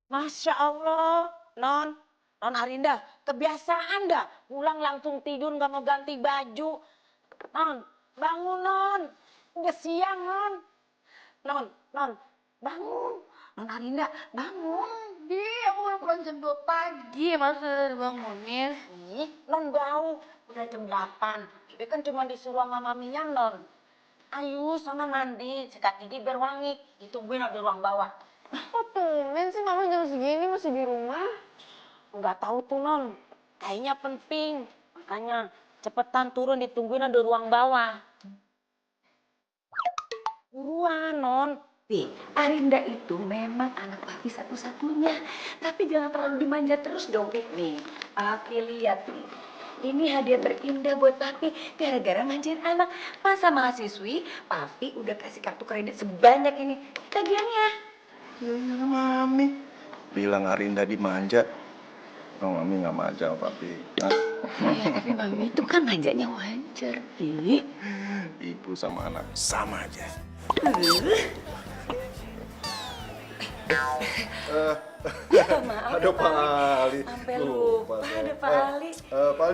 Masya Allah, Non Arinda, kebiasaan dah pulang langsung tidur nggak mau ganti baju. Non, bangun Non, udah siang Non, bangun. Non Arinda, bangun. Di, aku baru pulang jam 2 pagi, masa udah dibangunin? Ih, Non bau, udah jam 8. Tapi kan cuma disuruh sama maminya Non. Ayo, sana mandi, sikat gigi biar wangi. Ditungguin di ruang bawah. Kok tumben sih mama jam segini masih di rumah? Nggak tahu tuh Non, kayaknya penting. Makanya cepetan turun ditungguin di ruang bawah. Buruan Non. Pi, Arinda itu memang anak papi satu-satunya. Tapi jangan terlalu dimanja terus dong, Pi. Nih, papi lihat nih. Ini hadiah terindah buat papi gara-gara manjain anak. Masa mahasiswi, papi udah kasih kartu kredit sebanyak ini. Tagihannya. Ya, Mami. Bilang Arinda dimanja. Oh, Mami nggak manja sama Papi. Nah, Ya, tapi mami itu kan manjanya wajar, Pi. ibu sama anak sama aja. Maaf, Aduh, Pak Ali. Sampai lupa ada Pak Ali.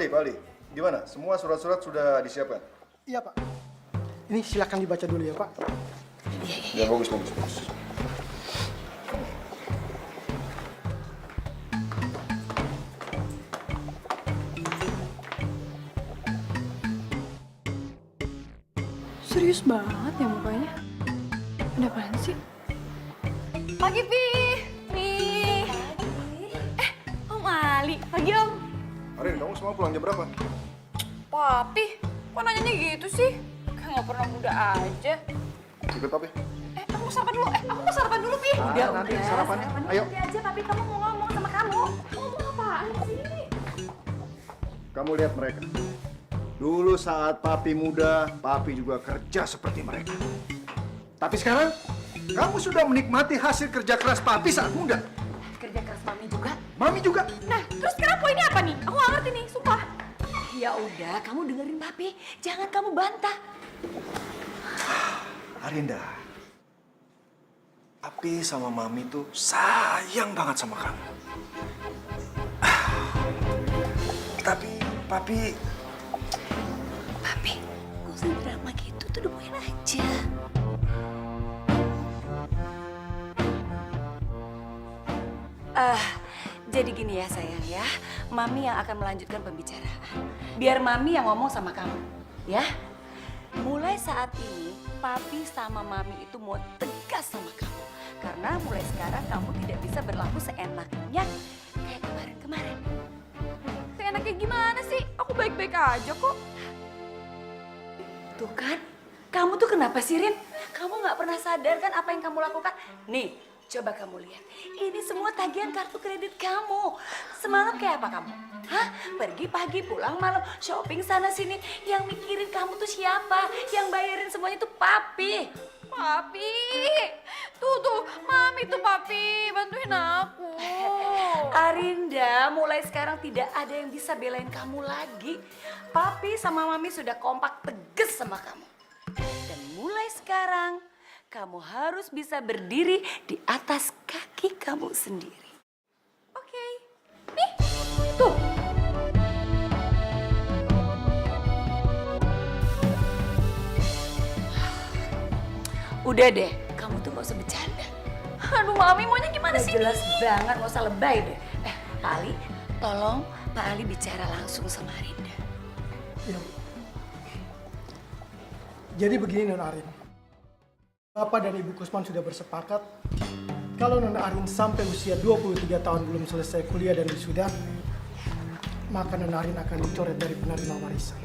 Pak Ali. Gimana? Semua surat-surat sudah disiapkan? Iya Pak. Ini silakan dibaca dulu ya Pak. Ya, bagus. Serius banget ya mukanya. Ada apaan sih? Pagi, Pi. Nih. Om Ali. Pagi, Om. Arin, kamu semua pulang jam berapa? Papi, kok nanyanya gitu sih? Kayak nggak pernah muda aja. Ikut Papi. Aku mau sarapan dulu. Aku mau sarapan dulu, Pi. Udah, nanti sarapan. Ayo. Nanti aja, Papi. Kamu mau ngomong sama kamu. Ngomong apaan sih? Kamu lihat mereka. Dulu saat Papi muda, Papi juga kerja seperti mereka. Tapi sekarang, kamu sudah menikmati hasil kerja keras Papi saat muda. Kerja keras mami juga. Mami juga. Nah, terus sekarang poinnya apa nih? Aku nggak ngerti nih, sumpah. Ya udah, kamu dengerin papi. Jangan kamu bantah. Arinda, Papi sama Mami tuh sayang banget sama kamu. Tapi Papi, Papi, gak usah drama gitu. Tuh udah aja. Jadi gini ya sayang ya. Mami yang akan melanjutkan pembicaraan. Biar Mami yang ngomong sama kamu. Ya. Mulai saat ini, Papi sama Mami itu mau tegas sama kamu. Karena mulai sekarang kamu tidak bisa berlaku seenaknya kayak kemarin-kemarin. Seenaknya gimana sih? Aku baik-baik aja kok. Tuh kan, kamu tuh kenapa sih Rin? Kamu nggak pernah sadar kan apa yang kamu lakukan? Nih, coba kamu lihat. Ini semua tagihan kartu kredit kamu. Semalam kayak apa kamu? Hah? Pergi pagi, pulang malam, shopping sana sini. Yang mikirin kamu tuh siapa? Yang bayarin semuanya tuh papi. Papi, tuh, Mami tuh Papi, bantuin aku. Arinda, mulai sekarang tidak ada yang bisa belain kamu lagi. Papi sama Mami sudah kompak tegas sama kamu. Dan mulai sekarang, kamu harus bisa berdiri di atas kaki kamu sendiri. Oke, nih, tuh. Udah deh, kamu tuh gak usah bercanda. Aduh Mami, maunya gimana Udah sih? jelas banget, gak usah lebay deh. Pak Ali, tolong Pak Ali bicara langsung sama Arinda. Iya. Jadi begini Non Arin. Bapak dan Ibu Kusman sudah bersepakat kalau Non Arin sampai usia 23 tahun belum selesai kuliah dan wisuda, maka Non Arin akan dicoret dari penerima warisan.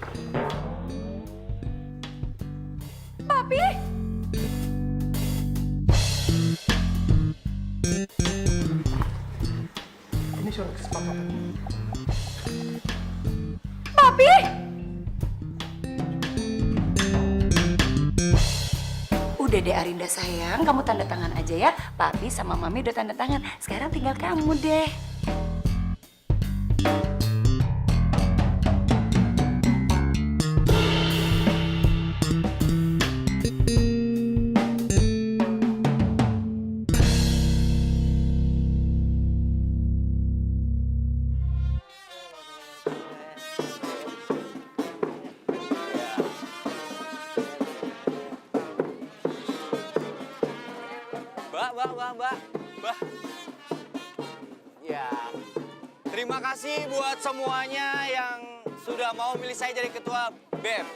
Papi, Ini surat kesepakatan. Papi. Udah deh Arinda sayang, kamu tanda tangan aja ya. Papi sama Mami udah tanda tangan. Sekarang tinggal kamu deh. kasih buat semuanya yang sudah mau milih saya jadi ketua BEM.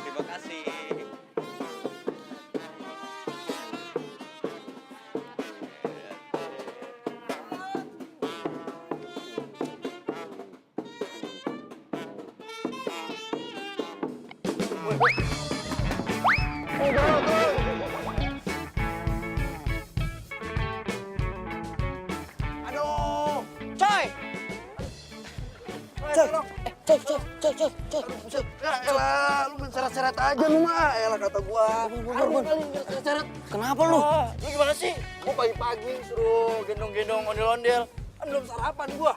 Terima kasih. Aduh, coy! Coy. Elah, lu seret-seret aja lu mah. Elah kata gua. Seret-seret. Kenapa lu? Lu gimana sih? Gua pagi-pagi suruh gendong-gendong ondel-ondel. Kan belum sarapan gua.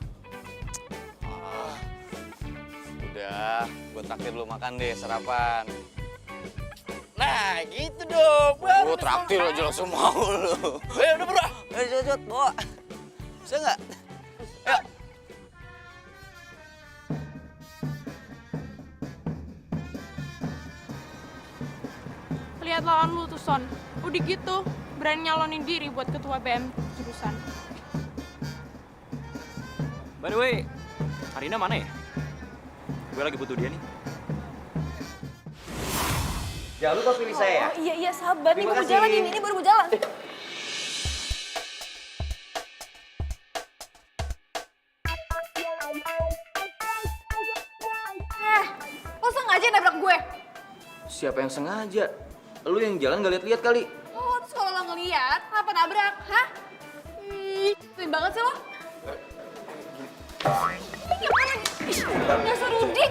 Udah, gua traktir lu makan deh sarapan. Nah, gitu dong. Gua traktir aja langsung mau lu. Udah bro. Ayo, cepet, bawa. Bisa nggak? Ayo. Lihat lawan lu tuh, Son. Udah gitu, berani nyalonin diri buat ketua BM jurusan. By the way, Arina mana ya? Gue lagi butuh dia nih. Jangan lupa pilih saya ya. Oh iya sabar nih, Terima baru kasih. jalan ini baru mau jalan. Lo sengaja nabrak gue? Siapa yang sengaja? Lu yang jalan gak lihat-lihat kali. Oh, terus kalau lo ngeliat, kenapa nabrak? Hah? Ih, sering banget sih lo. Ini gimana nih? Ih, dasar Rudi,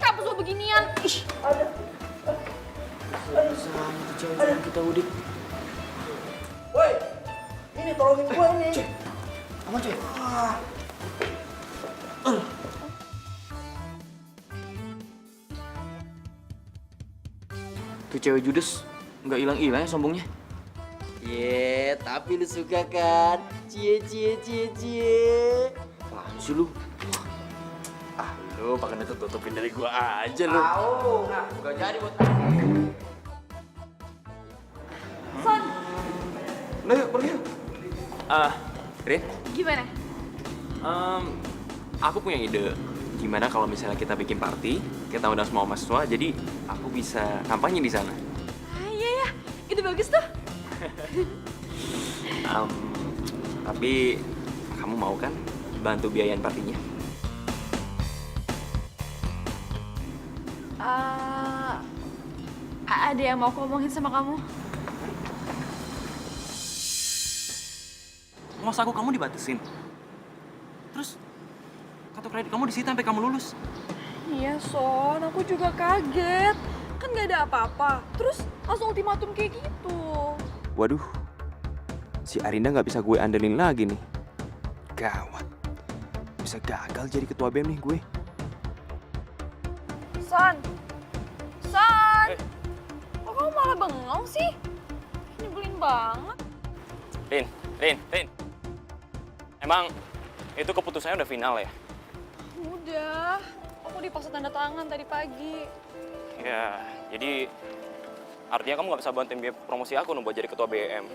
kampus lo beginian. Ih, Kita udik. Woi, ini tolongin gue ini. Aman cuy. Tuh cewek judes nggak hilang-hilang ya sombongnya. Tapi lu suka kan? Cie. Apaan sih lu? Lu pakai tutupin dari gua aja lu. Nggak jadi buat Son, Udah yuk, pergi yuk. Rin, gimana? aku punya ide. Gimana kalau misalnya kita bikin party, kita undang semua mahasiswa, jadi aku bisa kampanye di sana. Ah, iya ya, itu bagus tuh. Tapi kamu mau kan bantu biayain partinya? Ada yang mau aku ngomongin sama kamu? Masa aku kamu dibatasin? Terus kartu kredit kamu disita sampai kamu lulus. Iya, Son. Aku juga kaget. Kan gak ada apa-apa. Terus langsung ultimatum kayak gitu. Waduh, si Arinda nggak bisa gue andelin lagi nih. Gawat, bisa gagal jadi ketua BEM nih gue. Son! Son! Kok kamu malah bengong sih? Nyebelin banget. Rin. Emang itu keputusannya udah final ya? Udah. Aku dipaksa tanda tangan tadi pagi. Ya, jadi artinya kamu nggak bisa bantuin biaya promosi aku buat jadi ketua BEM.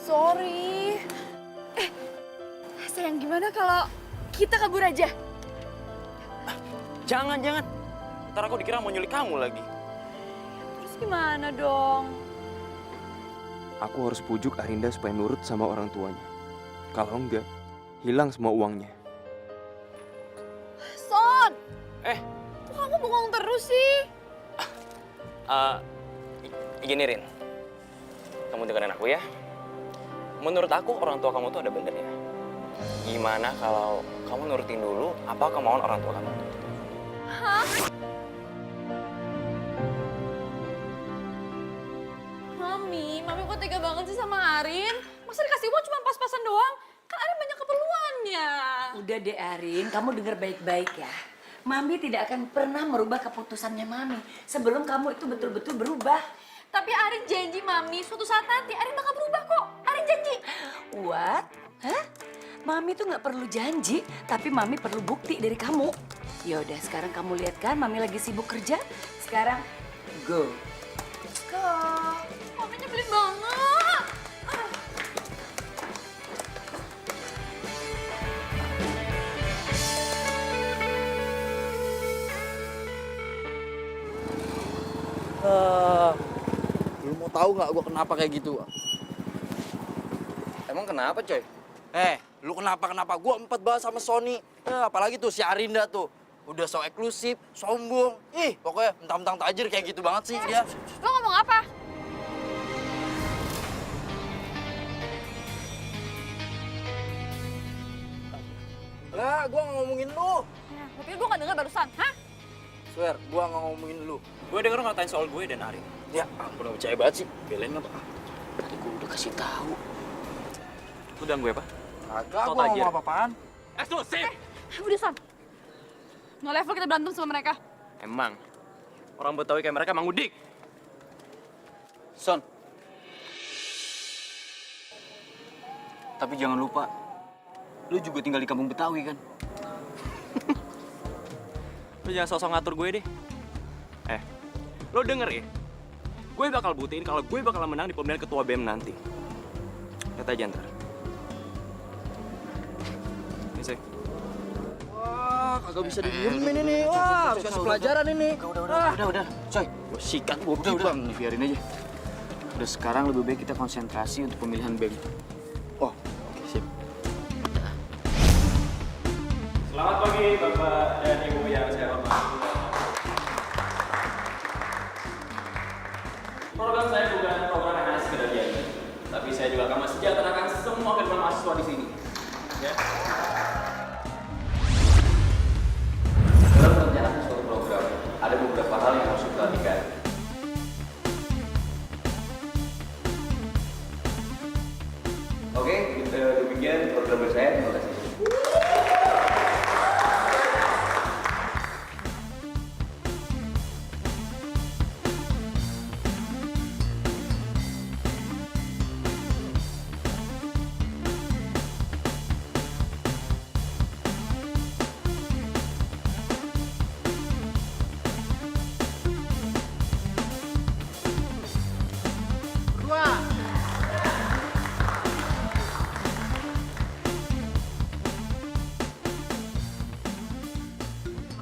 Sorry. Sayang, gimana kalau kita kabur aja? Jangan. Ntar aku dikira mau nyulik kamu lagi. Terus gimana dong? Aku harus pujuk Arinda supaya nurut sama orang tuanya. Kalau enggak, hilang semua uangnya. Son! Kok kamu bengong terus sih? Gini Rin, kamu dengerin aku ya. Menurut aku orang tua kamu tuh ada benernya. Gimana kalau kamu nurutin dulu apa kemauan orang tua kamu? Hah? Mami kok tega banget sih sama Arin? Masa dikasih uang cuma pas-pasan doang? Kan Arin banyak keperluannya. Udah deh Arin, kamu dengar baik-baik ya. Mami tidak akan pernah merubah keputusannya Mami sebelum kamu itu betul-betul berubah. Tapi Arin janji Mami, suatu saat nanti Arin bakal berubah kok. Arin janji. What? Hah? Mami tuh nggak perlu janji, tapi Mami perlu bukti dari kamu. Yaudah, sekarang kamu lihat kan Mami lagi sibuk kerja. Sekarang, go. Go. Mami nyebelin banget. Lu mau tahu nggak gue kenapa kayak gitu? Emang kenapa, coy? Lu kenapa? Gue empat banget sama Sony. Apalagi tuh si Arinda tuh. Udah so eksklusif, sombong. Pokoknya mentang-mentang tajir kayak gitu banget sih dia. Lo ngomong apa? Lah, gue nggak ngomongin lu. Gue pikir gue gak denger barusan, hah? Swear, gue nggak ngomongin lu. Gue denger ngatain soal gue dan Arin. Ya ampun, gak percaya banget sih. Belain apa? Tadi gue udah kasih tahu. Lu dan gue apa? Kagak, So gue tajir. ngomong apa-apaan. Eksklusif! Udah, Son. No level kita berantem sama mereka. Emang. Orang Betawi kayak mereka emang udik. Son. Tapi jangan lupa, lu juga tinggal di kampung Betawi kan? Lu jangan sosok ngatur gue deh. Lo denger ya? Gue bakal buktiin kalau gue bakal menang di pemilihan ketua BEM nanti. Lihat aja ntar. Ini sih. Wah, kagak bisa didiemin ini. Wah, harus kasih pelajaran ini. Udah. Coy, gue sikat, gue udah nih, biarin aja. Udah sekarang lebih baik kita konsentrasi untuk pemilihan BEM. Oh, oke, sip. Selamat pagi Bapak dan Ibu yang saya hormati. Program saya bukan program yang hanya sekedar janji, tapi saya juga akan mensejahterakan semua kehidupan mahasiswa di sini. Ya. Dalam merencanakan suatu program, ada beberapa hal yang harus diperhatikan. Oke, demikian program saya. Terima kasih.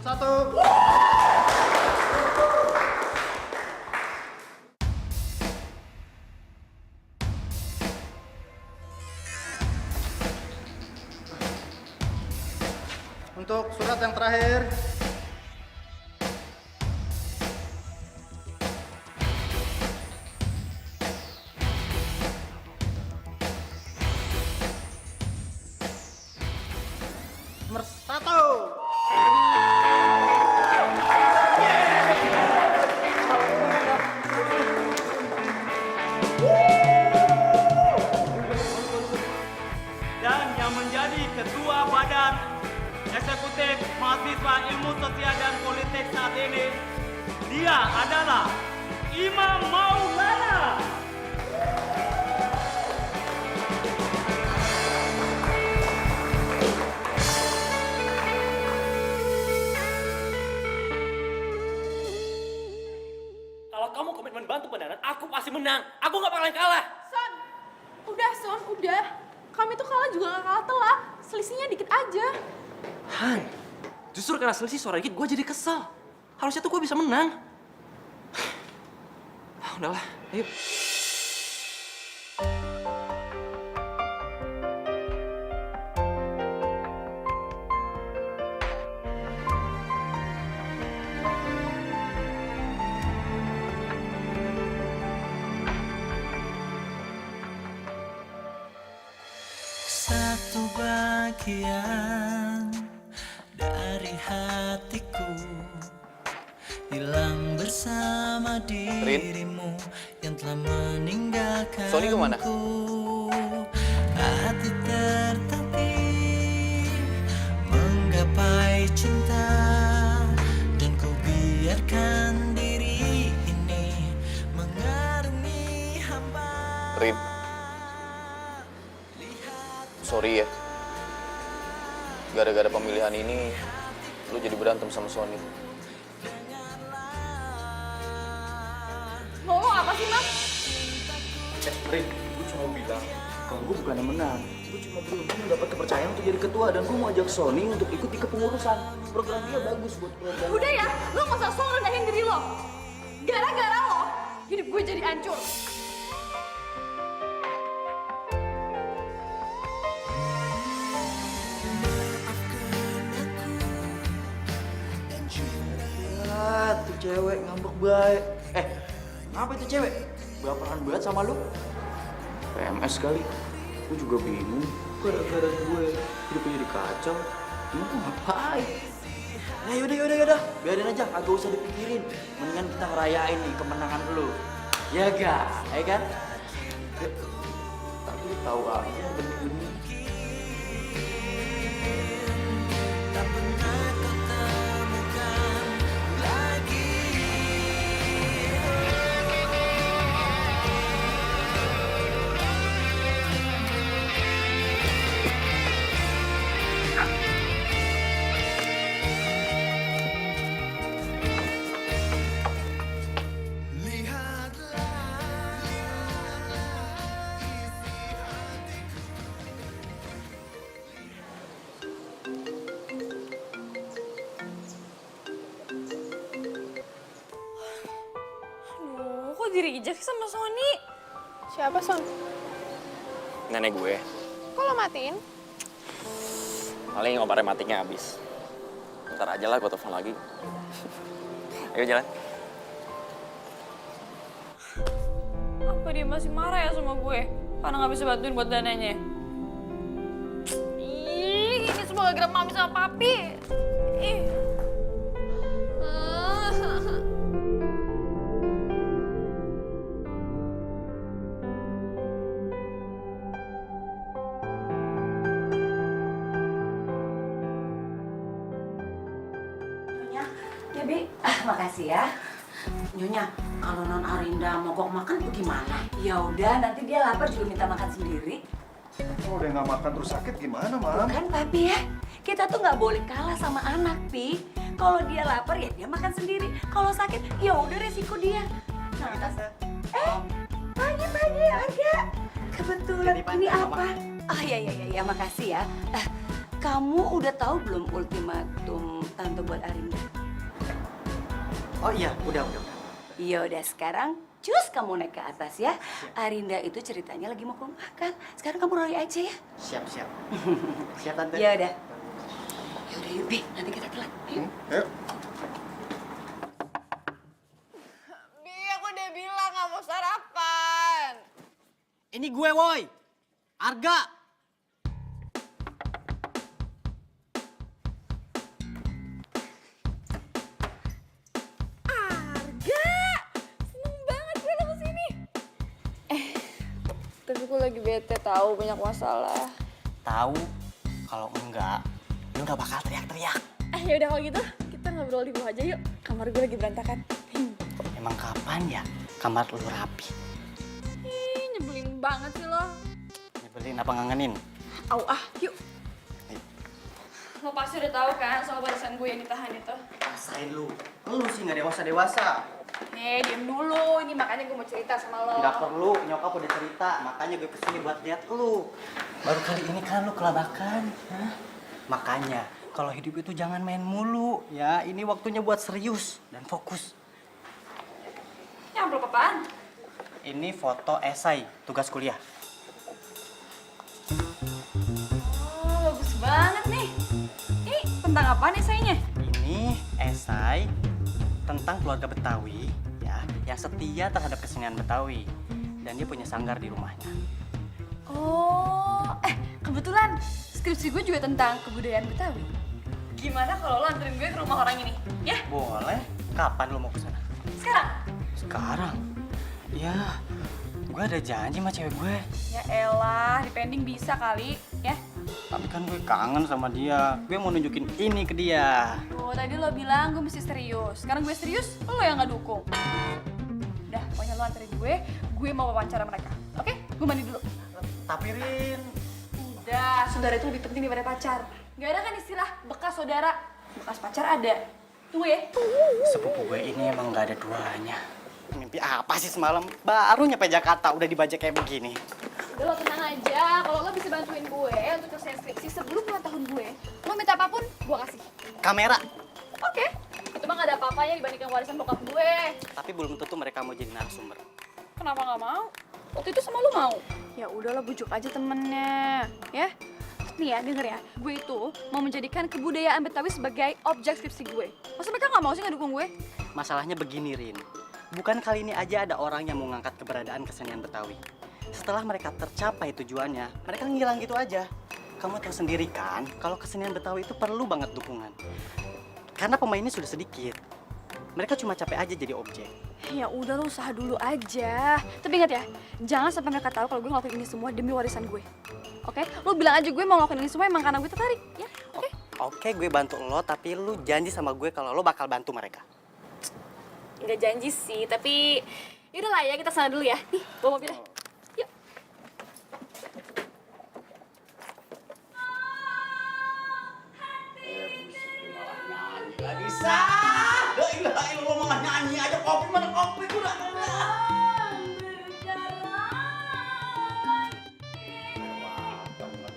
Satu. Untuk surat yang terakhir. Nomor 1. Dan yang menjadi Ketua Badan Eksekutif Mahasiswa Ilmu Sosial dan Politik saat ini, dia adalah Imam Maulana. Kalau kamu komitmen bantu pendanaan, aku pasti menang. Aku nggak bakalan kalah. Son, udah. Kami tuh kalah juga gak kalah telak. Selisihnya dikit aja. Han, justru karena selisih suara dikit, gue jadi kesel. Harusnya tuh gue bisa menang. Udahlah, ayo. Satu bagian dari hatiku hilang bersama dirimu yang telah meninggalkanku. Sony kemana? Hati tertatih menggapai cinta dan ku biarkan diri ini mengarungi hamba. Rin, sorry ya. Gara-gara pemilihan ini, lu jadi berantem sama Sony. Ngomong apa sih, Mas? Rin, gue cuma bilang kalau gue bukan yang menang. Gue cuma beruntung dapat kepercayaan untuk jadi ketua dan gue mau ajak Sony untuk ikut di kepengurusan. Program dia bagus buat program. Udah ya, lo gak usah sok rendahin diri lo. Gara-gara lo, hidup gue jadi hancur. Ya, tuh cewek ngambek baik. Ngapa itu cewek? Baperan banget sama lu? PMS kali. Gue juga bingung. Gara-gara gue hidupnya jadi kacau. Emang gue ngapain? Nah yaudah. Biarin aja, kagak usah dipikirin. Mendingan kita ngerayain nih kemenangan lu. Ya gak? Ya kan? Tapi lu tahu aja benih-benih. Aduh, kok di-reject sama Sony? Siapa, Son? Nenek gue. Kok lo matiin? Paling obatnya matinya habis. Ntar aja lah gue telepon lagi. Ayo jalan. Apa dia masih marah ya sama gue? Karena nggak bisa bantuin buat dananya. Ih, ini semua gara-gara mami sama papi. Ih. Ya, Bi. Makasih ya. Nyonya, kalau Non Arinda mogok makan tuh gimana? Ya udah, nanti dia lapar juga minta makan sendiri. Kalau udah nggak makan terus sakit gimana, Mam? Bukan, Papi ya. Kita tuh nggak boleh kalah sama anak, Pi. Kalau dia lapar ya dia makan sendiri. Kalau sakit, ya udah resiko dia. Nah, pagi Arga. Kebetulan ini apa? Oh ya, makasih ya. Kamu udah tahu belum ultimatum Tante buat Arinda? Oh iya, udah. Ya udah, sekarang cus kamu naik ke atas ya. Arinda itu ceritanya lagi mau makan. Sekarang kamu roy aja ya. Siap. Siap, Tante. Ya udah. Ya udah yuk, Bi. Nanti kita telat. Yuk. Ayo. Bi, aku udah bilang nggak mau sarapan. Ini gue, woi. Arga. Tapi gue lagi bete tahu banyak masalah. Tahu? Kalau enggak, lu nggak bakal teriak-teriak. Ya udah kalau gitu kita ngobrol di bawah aja yuk. Kamar gue lagi berantakan. Emang kapan ya kamar lu rapi? Ih, nyebelin banget sih lo. Nyebelin apa ngangenin? Yuk. Lo pasti udah tahu kan soal barisan gue yang ditahan itu. Rasain lu. Lu sih nggak dewasa. Diem dulu. Ini makanya gue mau cerita sama lo. Nggak perlu, nyokap udah cerita. Makanya gue kesini buat lihat lu. Baru kali ini kan lu kelabakan. Hah? Makanya, kalau hidup itu jangan main mulu. Ya, ini waktunya buat serius dan fokus. Ya amplop apaan? Ini foto esai, tugas kuliah. Oh, bagus banget nih. Ini tentang apa nih esainya? Ini esai tentang keluarga Betawi ya, yang setia terhadap kesenian Betawi dan dia punya sanggar di rumahnya. Oh, kebetulan skripsi gue juga tentang kebudayaan Betawi. Gimana kalau lo anterin gue ke rumah orang ini? Ya? Boleh. Kapan lo mau ke sana? Sekarang? Sekarang? Ya, gue ada janji sama cewek gue. Ya elah, dipending bisa kali, ya? Tapi kan gue kangen sama dia. Gue mau nunjukin ini ke dia. Oh, tadi lo bilang gue mesti serius. Sekarang gue serius, lo yang nggak dukung. Udah, pokoknya lo anterin gue mau wawancara mereka. Oke? Gue mandi dulu. Tapi Rin... Udah, saudara itu lebih penting daripada pacar. Gak ada kan istilah bekas saudara, bekas pacar ada. Tunggu ya. Sepupu gue ini emang gak ada duanya. Mimpi apa sih semalam? Baru nyampe Jakarta udah dibajak kayak begini. Udah lo tenang aja, kalau lo bisa bantuin gue untuk selesai skripsi sebelum ulang tahun gue, lo minta apapun, gue kasih. Kamera. Oke, itu mah gak ada apa apa-apanya dibandingkan warisan bokap gue. Tapi belum tentu mereka mau jadi narasumber. Kenapa nggak mau? Waktu itu sama lu mau. Ya udahlah, bujuk aja temennya, ya. Nih ya, denger ya. Gue itu mau menjadikan kebudayaan Betawi sebagai objek skripsi gue. Masa mereka nggak mau sih ngedukung gue? Masalahnya begini, Rin. Bukan kali ini aja ada orang yang mau ngangkat keberadaan kesenian Betawi. Setelah mereka tercapai tujuannya, mereka ngilang gitu aja. Kamu tahu sendiri kan, kalau kesenian Betawi itu perlu banget dukungan. Karena pemainnya sudah sedikit. Mereka cuma capek aja jadi objek. Ya udah, lu usaha dulu aja. Tapi ingat ya, jangan sampai mereka tahu kalau gue ngelakuin ini semua demi warisan gue. Oke? Lu bilang aja gue mau ngelakuin ini semua emang karena gue tertarik, ya? Oke? Oke, gue bantu lo, tapi lu janji sama gue kalau lo bakal bantu mereka. Nggak janji sih, tapi yaudah lah ya, kita sana dulu ya. Nih, bawa mobilnya. Yuk. Gak bisa. La ilaha illallah malah nyanyi aja. Kopi mana kopi udah.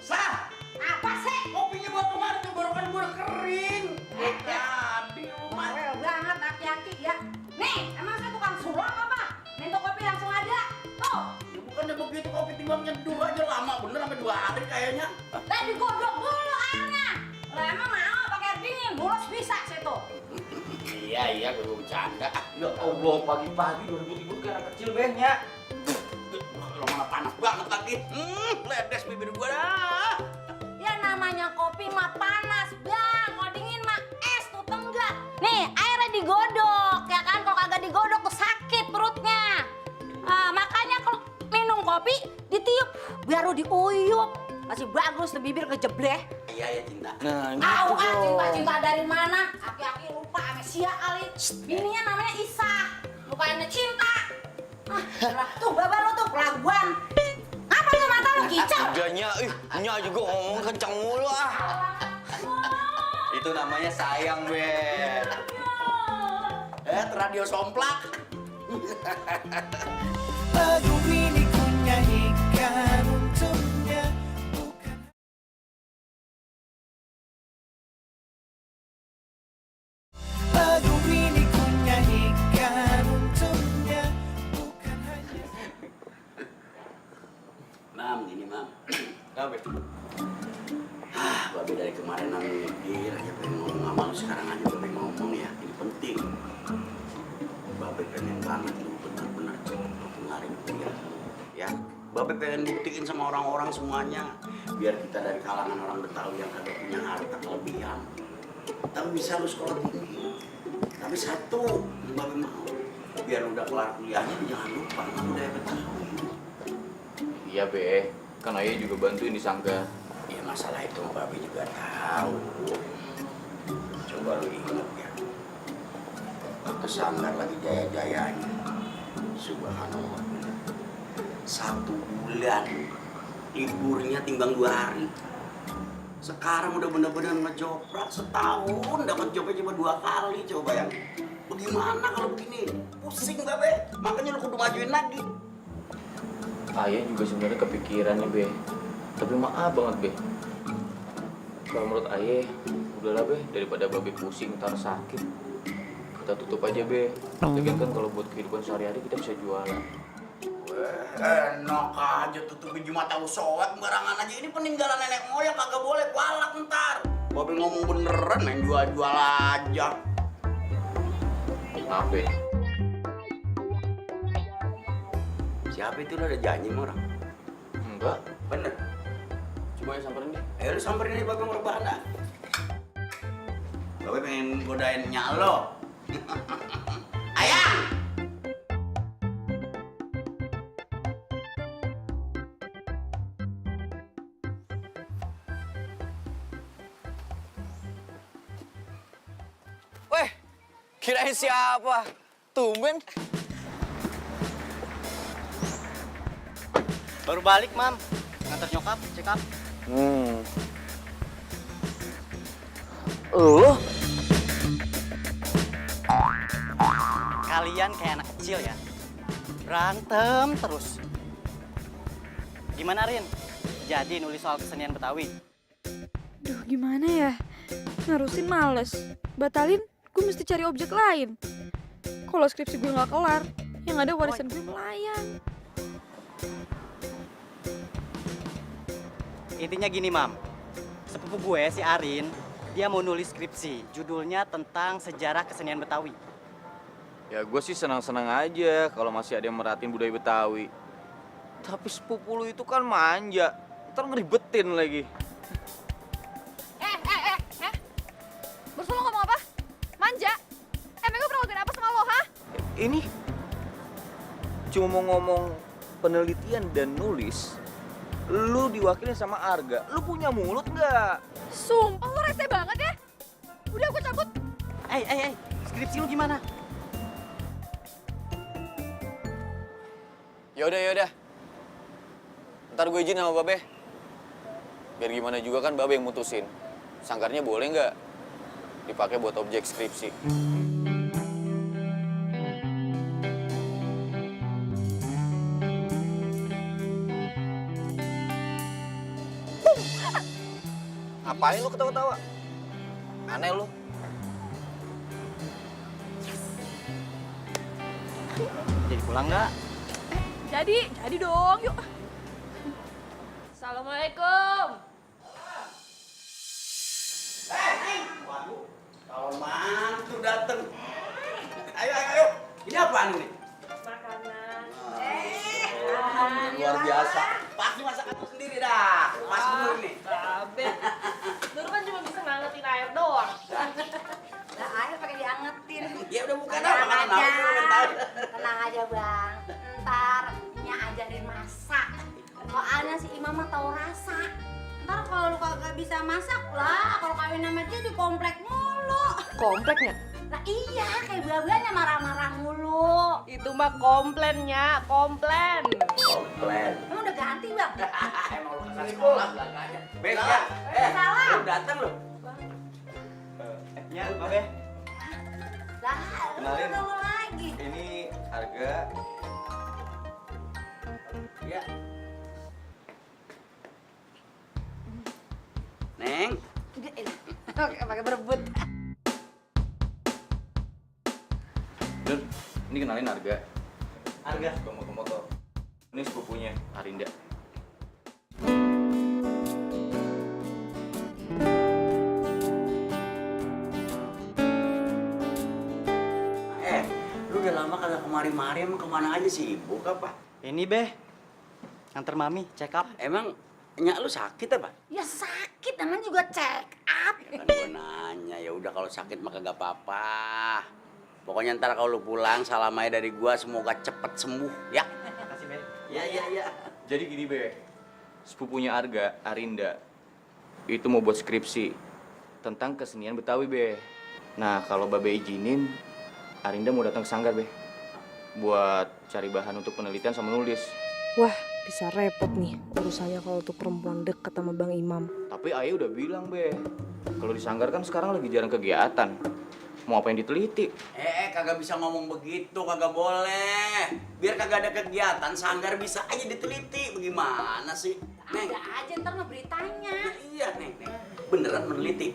Sah, apa sih? Kopinya buat kemarin tenggorokan gue udah kering. Tadi lu mah. Rewel banget laki-laki ya. Nih, emang saya tukang sulap apa? Minta kopi langsung ada. Tuh. Ya bukannya begitu kopi timbangnya dulu aja lama bener sampai 2 hari kayaknya. Dan digodok dulu airnya. Lah emang mau pakai air dingin, mulus bisa situ. Iya, gue bercanda. Ya Allah, pagi-pagi udah ribut-ribut kayak anak kecil behnya. Lo mana panas banget lagi. Ledes bibir gue dah. Ya namanya kopi mah panas, Bang. Kalau dingin mah es tuh tenggak. Nih, airnya digodok, ya kan? Kalau kagak digodok tuh sakit perutnya. Makanya kalau minum kopi ditiup, baru diuyup. Masih bagus tuh bibir kejebleh. Iya, cinta. Nah, Tahu gitu dong. cinta-cinta dari mana? Aki-aki lupa sama Sia kali. Bininya namanya Isa, bukannya cinta. Tuh, baba lu tuh pelaguan. Apa tuh mata lu kicau? Nya juga ngomong kencang mulu ah. Itu namanya sayang, Ben. Radio somplak. Lagu ini ku nyanyikan untuknya. Lagu ini ku nyanyikan untuknya, bukan hanya. Mam, ini mam. Apa? Babe dari kemarin mikir aja pengen ngomong sama lu, sekarang aja Babe ngomong ya. Ini penting. Babe pengen banget lu benar-benar cepet pengaruh kuliah. Ya, Babe pengen buktiin sama orang-orang semuanya. Biar kita dari kalangan orang Betawi yang kagak punya harta kelebihan. Tapi bisa lu sekolah tinggi. Tapi satu, yang Babe mau. Biar udah kelar kuliahnya, jangan lupa sama budaya Betawi. Iya, Be. Kan Ayah juga bantuin di Sangga. Ya masalah itu Babe juga tahu. Coba lu ingat ya. Waktu Sanggar lagi jaya-jayanya. Subhanallah. 1 bulan liburnya timbang 2 hari. Sekarang udah bener-bener ngejoprak setahun dapat jobnya cuma 2 kali. Coba yang bagaimana kalau begini? Pusing Babe. Makanya lu kudu majuin lagi. Ayah juga sebenarnya kepikiran nih, Be. Tapi maaf banget, Be. Kalau menurut Ayah, udahlah, Be. Daripada Babe pusing, ntar sakit. Kita tutup aja, Be. Lagian kan kalau buat kehidupan sehari-hari kita bisa jualan. Enak aja tutup biji mata lu soek barangan aja. Ini peninggalan nenek moyang kagak boleh kualak ntar. Babe ngomong beneran main jual-jual aja. Maaf, Be. Siapa itu lo ada janji sama orang? Enggak. Bener. Coba ya samperin deh. Ayo lu samperin aja Babe mau rebahan dah. Babe pengen godain nyak lo. Ayang! Weh, kirain siapa? Tumben. Baru balik, Mam. Ngantar nyokap, check up. Lu? Kalian kayak anak kecil ya. Berantem terus. Gimana, Rin? Jadi nulis soal kesenian Betawi? Duh, gimana ya? Ngarusin males. Batalin gue mesti cari objek lain. Kalau skripsi gue nggak kelar, yang ada warisan gue melayang. Intinya gini, Mam. Sepupu gue, si Arin, dia mau nulis skripsi. Judulnya tentang sejarah kesenian Betawi. Ya gue sih senang-senang aja kalau masih ada yang merhatiin budaya Betawi. Tapi sepupu lu itu kan manja, ntar ngeribetin lagi. Bos lo ngomong apa? Manja? Emang gue pernah lakuin apa sama lo, ha? Ini cuma mau ngomong penelitian dan nulis. Lu diwakilin sama Arga, lu punya mulut nggak? Sumpah lo rese banget ya. Udah aku cabut. Skripsi lu gimana? Yaudah. Ntar gue izin sama Babe. Biar gimana juga kan Babe yang mutusin. Sangkarnya boleh nggak dipakai buat objek skripsi? Ngapain lu ketawa-tawa? Aneh lu. Jadi pulang nggak? Jadi dong, yuk. Assalamualaikum. Waduh, kalau mantu dateng. Ayo. Ini apaan ini? Makanan. Luar biasa. Pasti masakan lu sendiri dah. Pas bener nih. Babe. Dulu kan cuma bisa ngangetin air doang. Nah, air pakai diangetin. Ya udah bukan dah makanan apa sih lu bentar. Tenang aja, Bang. Ntar Nya ajarin masak. Soalnya si Imam mah tahu rasa. Ntar kalau lu kagak bisa masak lah, kalau kawin sama dia di komplek mulu. Kompleknya? Nah iya, kayak buah-buahnya marah-marah mulu. Itu mah komplainnya, komplain. Komplain. Emang udah ganti, Bang? Emang lu kesana sekolah belakangnya. Bes ya. Salam. Lu datang lu. Ya, Babe. Lah, Kenalin. lu lagi. Ini Arga. Ya. Neng. Oke, pakai berebut. Dun, ini kenalin Arga. Arga. Suka motor. Ini sepupunya, Arinda. Lu udah lama kagak kemari-mari, emang kemana aja sih ibu apa? Ini, Beh. Nganter Mami, check up. Emang nyak lu sakit apa? Ya sakit, namanya juga check up. Kan gua nanya, ya udah kalau sakit mah kagak apa-apa. Pokoknya ntar kalau lu pulang salam aja dari gua, semoga cepet sembuh ya. Makasih, Beh. Ya. Jadi gini, Be. Sepupunya Arga, Arinda, itu mau buat skripsi tentang kesenian Betawi, Be. Nah, kalau Babe izinin, Arinda mau datang ke Sanggar, Be. Buat cari bahan untuk penelitian sama nulis. Wah, bisa repot nih urusannya kalau tuh perempuan dekat sama Bang Imam. Tapi Ayah udah bilang, Be. Kalau di Sanggar kan sekarang lagi jarang kegiatan. Mau apa yang diteliti? Kagak bisa ngomong begitu, kagak boleh. Biar kagak ada kegiatan, Sanggar bisa aja diteliti. Bagaimana sih? Neng. Ada aja ntar mah beritanya. Iya, Neng. Beneran meneliti?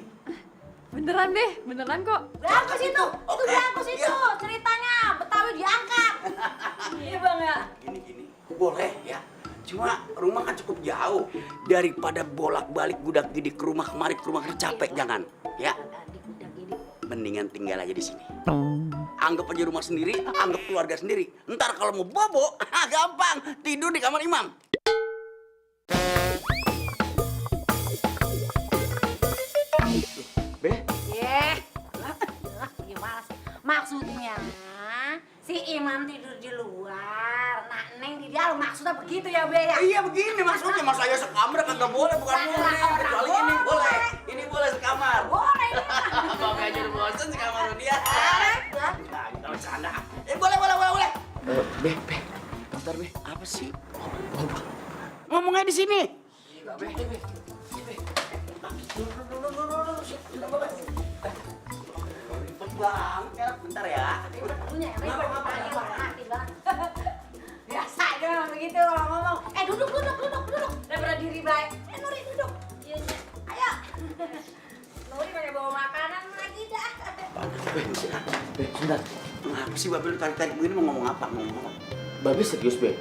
Beneran deh, beneran kok. Bagus itu bagus itu ceritanya. Betawi diangkat. Iya Bang ya. Gini. Boleh ya. Cuma rumah kan cukup jauh. Daripada bolak-balik gudak-gidik ke rumah kemari ke rumah capek, jangan. Ya. Mendingan tinggal aja di sini. Anggap aja rumah sendiri, anggap keluarga sendiri. Ntar kalau mau bobo, gampang. Tidur di kamar Imam. Be? Gimana sih? Maksudnya si Imam tidur di luar, nah Neng di dalam. Maksudnya begitu ya, Be ya? Iya begini maksudnya. Mas saya sekamar kagak boleh, bukan boleh. Kecuali ini boleh. Ini boleh sekamar. Boleh. Bapak aja udah bosan sekamar sama dia. Nah, kita bercanda. Boleh. Be. Bentar, Be. Apa sih? Ngomongnya di sini. Ribet banget, bentar ya. Biasa aja memang begitu kalau ngomong. Duduk. Daripada diri baik. Nuri duduk. Ayo. Nuri pakai bawa makanan lagi dah. Apaan? Sebentar. Kenapa sih Babe lu tarik-tarik begini mau ngomong apa? Babe serius, Be.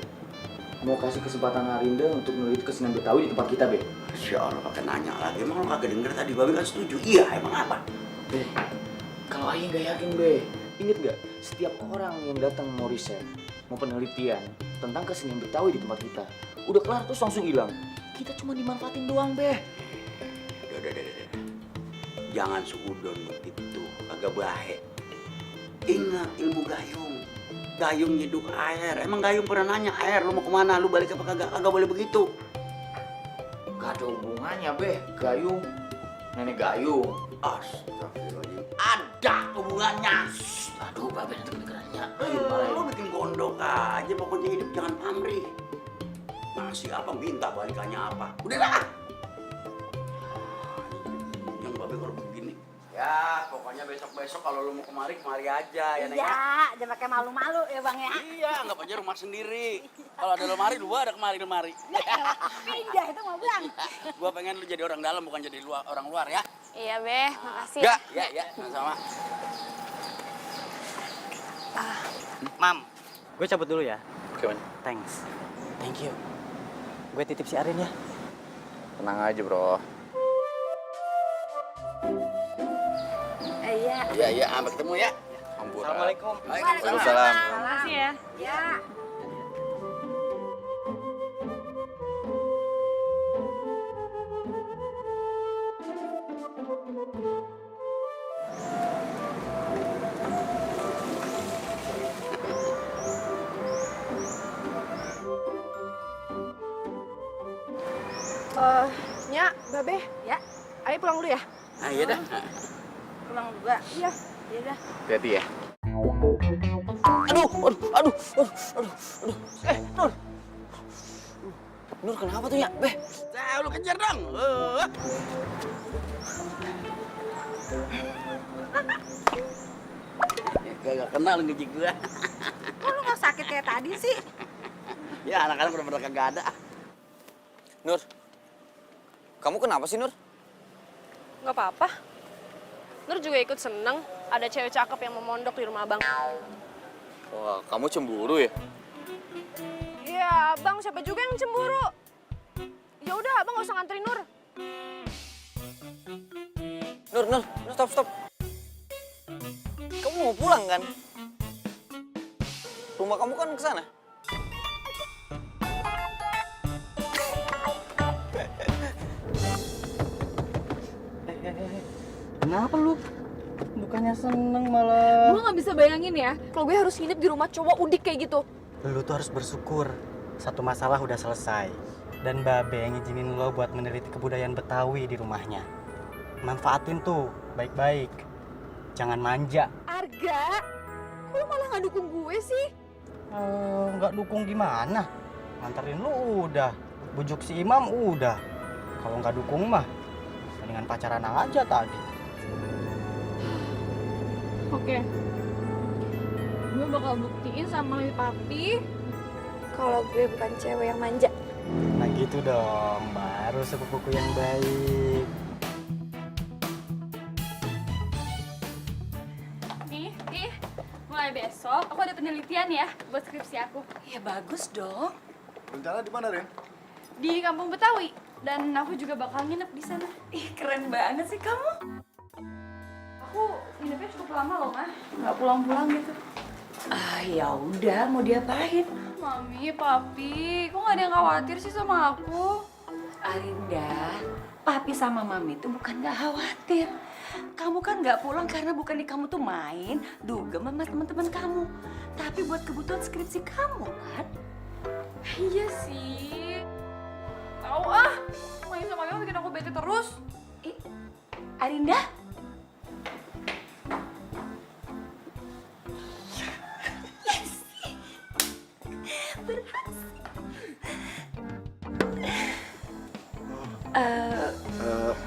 Mau kasih kesempatan Arinda untuk menulis kesenian Betawi di tempat kita, Be. Masya Allah, pakai nanya lagi. Emang lu kagak denger tadi Babe kan setuju? Iya, emang apa? Be, kalau Ayah nggak yakin, Be, inget nggak? Setiap orang yang datang mau riset, mau penelitian tentang kesenian Betawi di tempat kita, udah kelar terus langsung hilang. Kita cuma dimanfaatin doang, Be. Udah. Jangan suudon begitu, kagak baik. Ingat ilmu gayung. Gayung nyeduk air. Emang gayung pernah nanya air, lu mau kemana? Lu balik apa kagak? Kagak boleh begitu. Gak ada hubungannya, Be. Gayung, nenek gayung. Astagfirullahaladzim. Ada hubungannya. Aduh, Babe nanti kedengerannya. Lu bikin gondok aja, pokoknya hidup jangan pamrih. Masih apa minta balikannya apa? Udah lah. Yang Babe kalau begini. Ya, pokoknya besok-besok kalau lu mau kemari aja ya, Neng. Iya, jangan pakai malu-malu ya Bang ya. Iya, anggap aja rumah sendiri. Kalau ada lemari, lu ada kemari. Pindah itu mau Bang. Gua pengen lu jadi orang dalam bukan jadi orang luar ya. Iya, Be. Makasih. Enggak, ya, sama-sama. Mam, gue cabut dulu ya. Oke, Man. Thanks. Thank you. Gue titip si Arin ya. Tenang aja, Bro. Iya, sampai ketemu ya. Assalamualaikum. Waalaikumsalam. Makasih ya. Ya. Nya, Babe. Ya. Ayo pulang dulu ya. Nah, iya dah. Pulang juga. Iya. Iya dah. Hati-hati ya. Aduh. Nur. Nur kenapa tuh ya? Beh. Nah, lu kejar dong. Gak kenal ngejik gua. Kok lu nggak sakit kayak tadi sih? Ya, anak-anak bener-bener kagak ada. Nur. Kamu kenapa sih, Nur? Nggak apa-apa. Nur juga ikut seneng ada cewek cakep yang memondok di rumah abang. Wah, kamu cemburu ya? Iya, abang siapa juga yang cemburu? Ya udah, abang nggak usah nganterin Nur. Nur, stop. Kamu mau pulang kan? Rumah kamu kan ke sana. Kenapa lu? Bukannya seneng malah. Gue nggak bisa bayangin ya, kalau gue harus nginep di rumah cowok udik kayak gitu. Lu tuh harus bersyukur. Satu masalah udah selesai. Dan Babe yang ngizinin lo buat meneliti kebudayaan Betawi di rumahnya. Manfaatin tuh, baik-baik. Jangan manja. Arga, kok lu malah nggak dukung gue sih? Nggak dukung gimana? Nganterin lu udah. Bujuk si Imam udah. Kalau nggak dukung mah, mendingan pacaran aja tadi. Oke. Gue bakal buktiin sama papi kalau gue bukan cewek yang manja. Nah gitu dong, baru sepupuku yang baik. Nih, mulai besok aku ada penelitian ya buat skripsi aku. Ya bagus dong. Rencana di mana, Ren? Di Kampung Betawi. Dan aku juga bakal nginep di sana. Ih, keren banget sih kamu. Aku nginepnya cukup lama loh, Mah. Nggak pulang-pulang gitu. Ah, ya udah, mau diapain? Mami, Papi, kok nggak ada yang khawatir sih sama aku? Arinda, Papi sama Mami itu bukan nggak khawatir. Kamu kan nggak pulang karena bukan di kamu tuh main, dugem sama teman-teman kamu. Tapi buat kebutuhan skripsi kamu kan? Iya sih. Tahu ah, main sama kamu bikin aku bete terus. Arinda? Yes! Berhasil.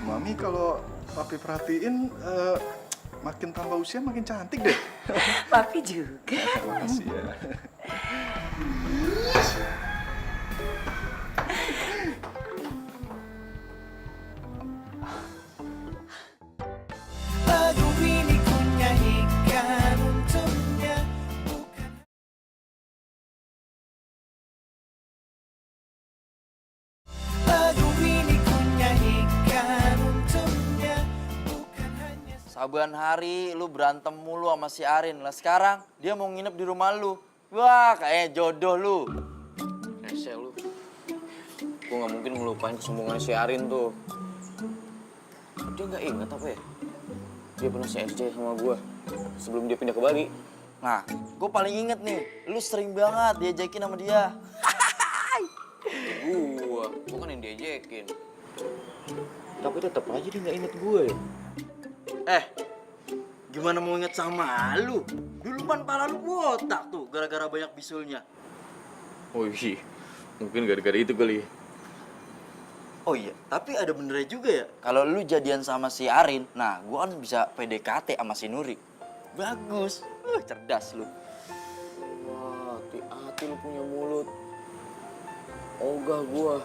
Mami kalau Papi perhatiin makin tambah usia makin cantik deh. Papi juga. Makasih ya. Lagu ini ku nyanyi Saban hari lu berantem mulu sama si Arin. Lah sekarang dia mau nginep di rumah lu. Wah, kayaknya jodoh lu. Rese lu. Gue gak mungkin ngelupain kesombongan si Arin tuh. Dia gak inget apa ya? Dia pernah CSJ sama gue sebelum dia pindah ke Bali. Nah, gue paling inget nih, lu sering banget diajakin sama dia. Gue kan yang diajakin. Tapi tetap aja dia gak inget gue ya. Gimana mau inget sama lu? Dulu kan pala lu botak tuh, gara-gara banyak bisulnya. Oh iya, mungkin gara-gara itu kali. Oh iya, tapi ada benernya juga ya. Kalau lu jadian sama si Arin, nah gua kan bisa PDKT sama si Nuri. Bagus, cerdas lu. Wah, hati-hati lu punya mulut. Ogah gua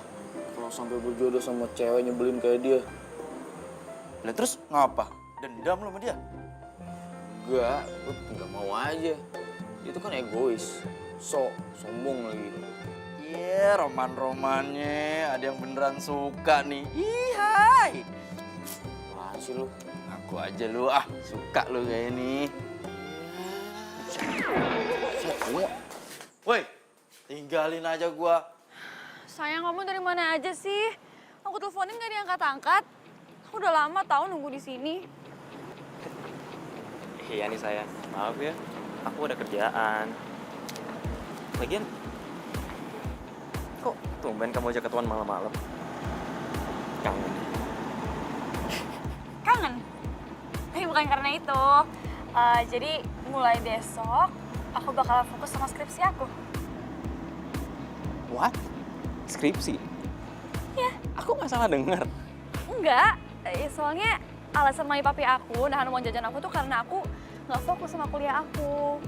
kalau sampai berjodoh sama cewek nyebelin kayak dia. Lah terus ngapa? Dendam lu sama dia? Enggak mau aja. Dia tuh kan egois, sombong lagi. Iya, roman-romannya ada yang beneran suka nih. Hai. Apaan sih lu? Aku aja lu, suka lu kayak ini. Woi, tinggalin aja gua. Sayang, kamu dari mana aja sih? Aku teleponin gak diangkat-angkat. Aku udah lama tahu nunggu di sini. Iya nih sayang, maaf ya, aku ada kerjaan. Lagian, kok tumben kamu ajak ketemuan malam-malam? Kangen. Kangen? Tapi bukan karena itu. Jadi mulai besok, aku bakal fokus sama skripsi aku. What? Skripsi? Iya. Aku nggak salah dengar. Enggak, soalnya alasan mami papi aku nahan uang jajan aku tuh karena aku nggak fokus sama kuliah aku.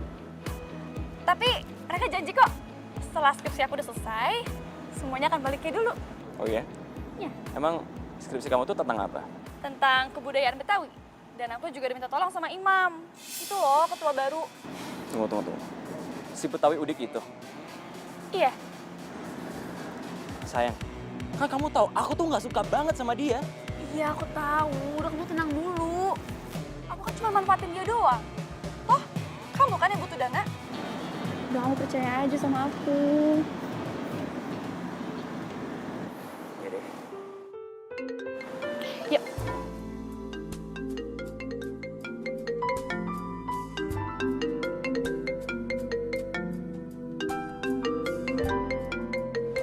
Tapi mereka janji kok setelah skripsi aku udah selesai, semuanya akan balik kayak dulu. Oh iya? Iya. Emang skripsi kamu tuh tentang apa? Tentang kebudayaan Betawi. Dan aku juga diminta tolong sama Imam. Itu loh, ketua baru. Tunggu. Si Betawi Udik itu? Iya. Sayang, kan kamu tahu aku tuh nggak suka banget sama dia. Iya, aku tahu. Udah, kamu tenang dulu. Aku kan cuma manfaatin dia doang. Toh, kamu kan yang butuh dana. Udah, kamu percaya aja sama aku. Ya deh. Yuk.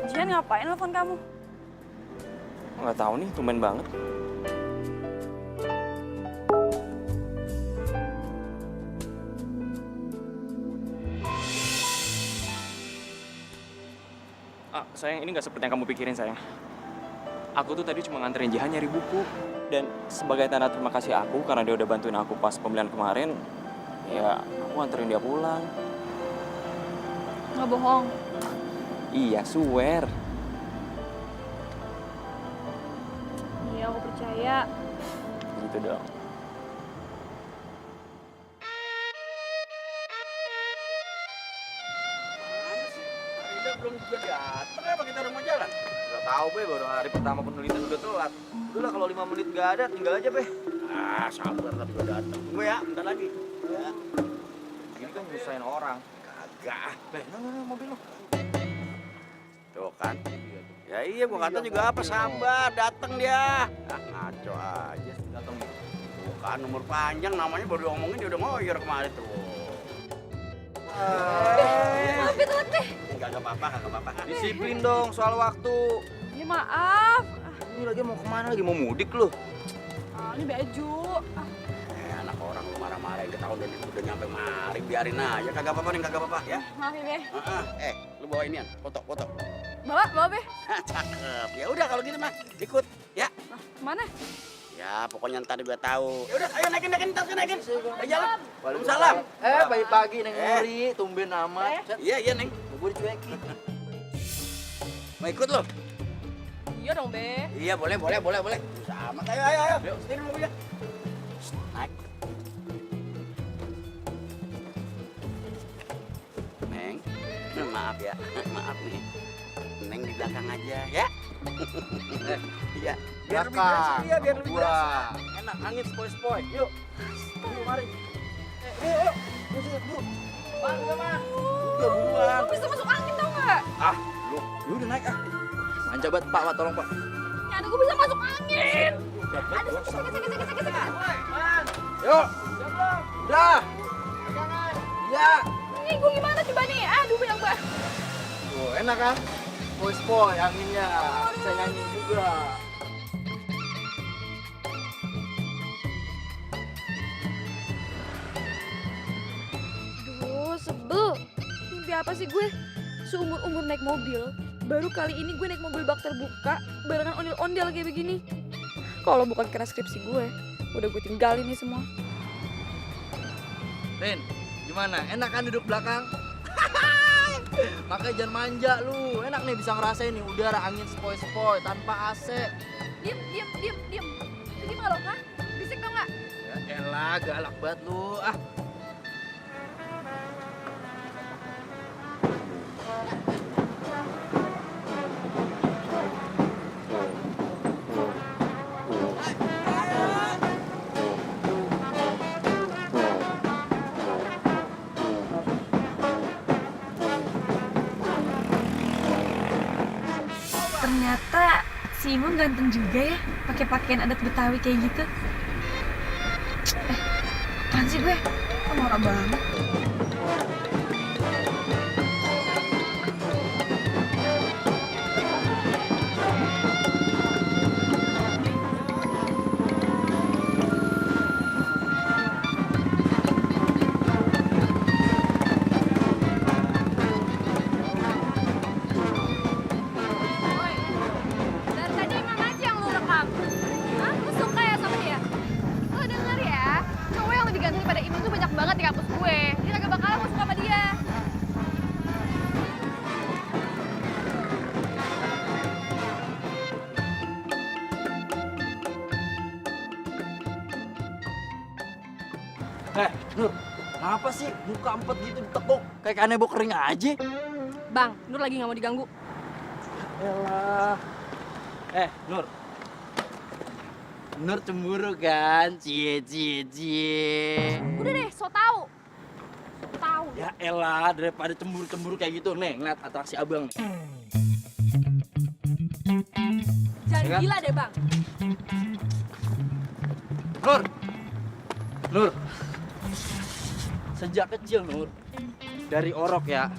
Jian, ngapain telepon kamu? Nggak tahu nih, tumben banget. Sayang, ini nggak seperti yang kamu pikirin, sayang. Aku tuh tadi cuma nganterin Jihan nyari buku. Dan sebagai tanda terima kasih aku karena dia udah bantuin aku pas pemilihan kemarin, ya aku nganterin dia pulang. Nggak bohong. Iya, swear. Iya, aku percaya. Gitu dong. Arinda belum juga datang, apa kita udah mau jalan? Gak tahu be, baru hari pertama penelitian udah telat. Udah lah, kalau 5 menit gak ada, tinggal aja be. Sabar tapi gak datang. Tunggu ya, bentar lagi. Ya. Gini kan nyusahin orang. Kagak. Nah, mobil lo. Tuh kan. Ya iya, gua kata juga apa, sabar, datang dia. Ngaco aja, datang. Tuh kan, nomor panjang namanya baru diomongin dia udah ngoyor kemarin tuh. Maaf ya, telat deh. Gak apa-apa. Disiplin dong soal waktu. Ya maaf. Ini lagi mau kemana? Lagi mau mudik lu? Ini baju. Anak orang lu marah-marah udah udah nyampe mari, biarin aja. Kagak apa-apa nih, kagak apa-apa ya. Maafin ya. Lu bawa inian, foto. Bawa be. Cakep. Ya udah kalau gitu mah ikut ya. Kemana? Ya pokoknya ntar juga tahu. Ya udah, ayo naikin. Ayo jalan. Waalaikumsalam. Pagi-pagi Neng Nuri, tumben amat. Iya Neng. Gue dicuekin. Mau ikut lo? Iya dong be. Iya boleh. Sama. Ayo. Yuk, setir mobilnya. Naik. Neng, maaf ya. Maaf nih. Neng di belakang aja ya. Iya. Biar lebih berasa. Iya, biar lebih berasa. Enak, angin sepoi-sepoi. Yuk. mari. Ayo. Buru. Bang, man. Udah buruan. Lu bisa masuk angin tau nggak? Ah, lu udah naik ah. Manja banget, Pak, tolong, Pak. Ya, gue bisa masuk angin. Aduh, sakit. Yuk. Udah. Ya. Nih, gue gimana coba nih? Aduh, banyak banget. Tuh, enak kan? Spoi anginnya. Saya nyanyi juga. Aduh, sebel. Mimpi apa sih gue? Seumur-umur naik mobil, baru kali ini gue naik mobil bak terbuka, barengan ondel-ondel kayak begini. Kalau bukan karena skripsi gue, udah gue tinggalin nih semua. Rin, gimana? Enak kan duduk belakang? Makanya jangan manja lu. Enak nih bisa ngerasain nih udara angin sepoi-sepoi tanpa AC. Diem. Lu gimana lo, kah? Bisik tau nggak? Ya elah, galak banget lu. Ah. Ternyata si Imam ganteng juga ya, pakai pakaian adat Betawi kayak gitu. Apaan sih gue? Kok norak banget? Dari tadi emang aja yang lu rekam. Hah? Lu suka ya sama dia? Lu denger ya, cowok yang lebih ganteng pada Imam tuh banyak banget di kampus gue. Dia kagak bakalan mau suka sama dia. Nur, kenapa sih muka empet gitu ditekuk? Kayak kanebo kering aja. Bang, Nur lagi nggak mau diganggu. Yalah. Nur. Nur cemburu kan? Cie. Udah deh, so tau. Tahu. Ya elah, daripada cemburu-cemburu kayak gitu. Nih, ngeliat atraksi abang. Jangan Ya kan? gila deh, Bang. Nur. Sejak kecil, Nur. Dari Orok ya.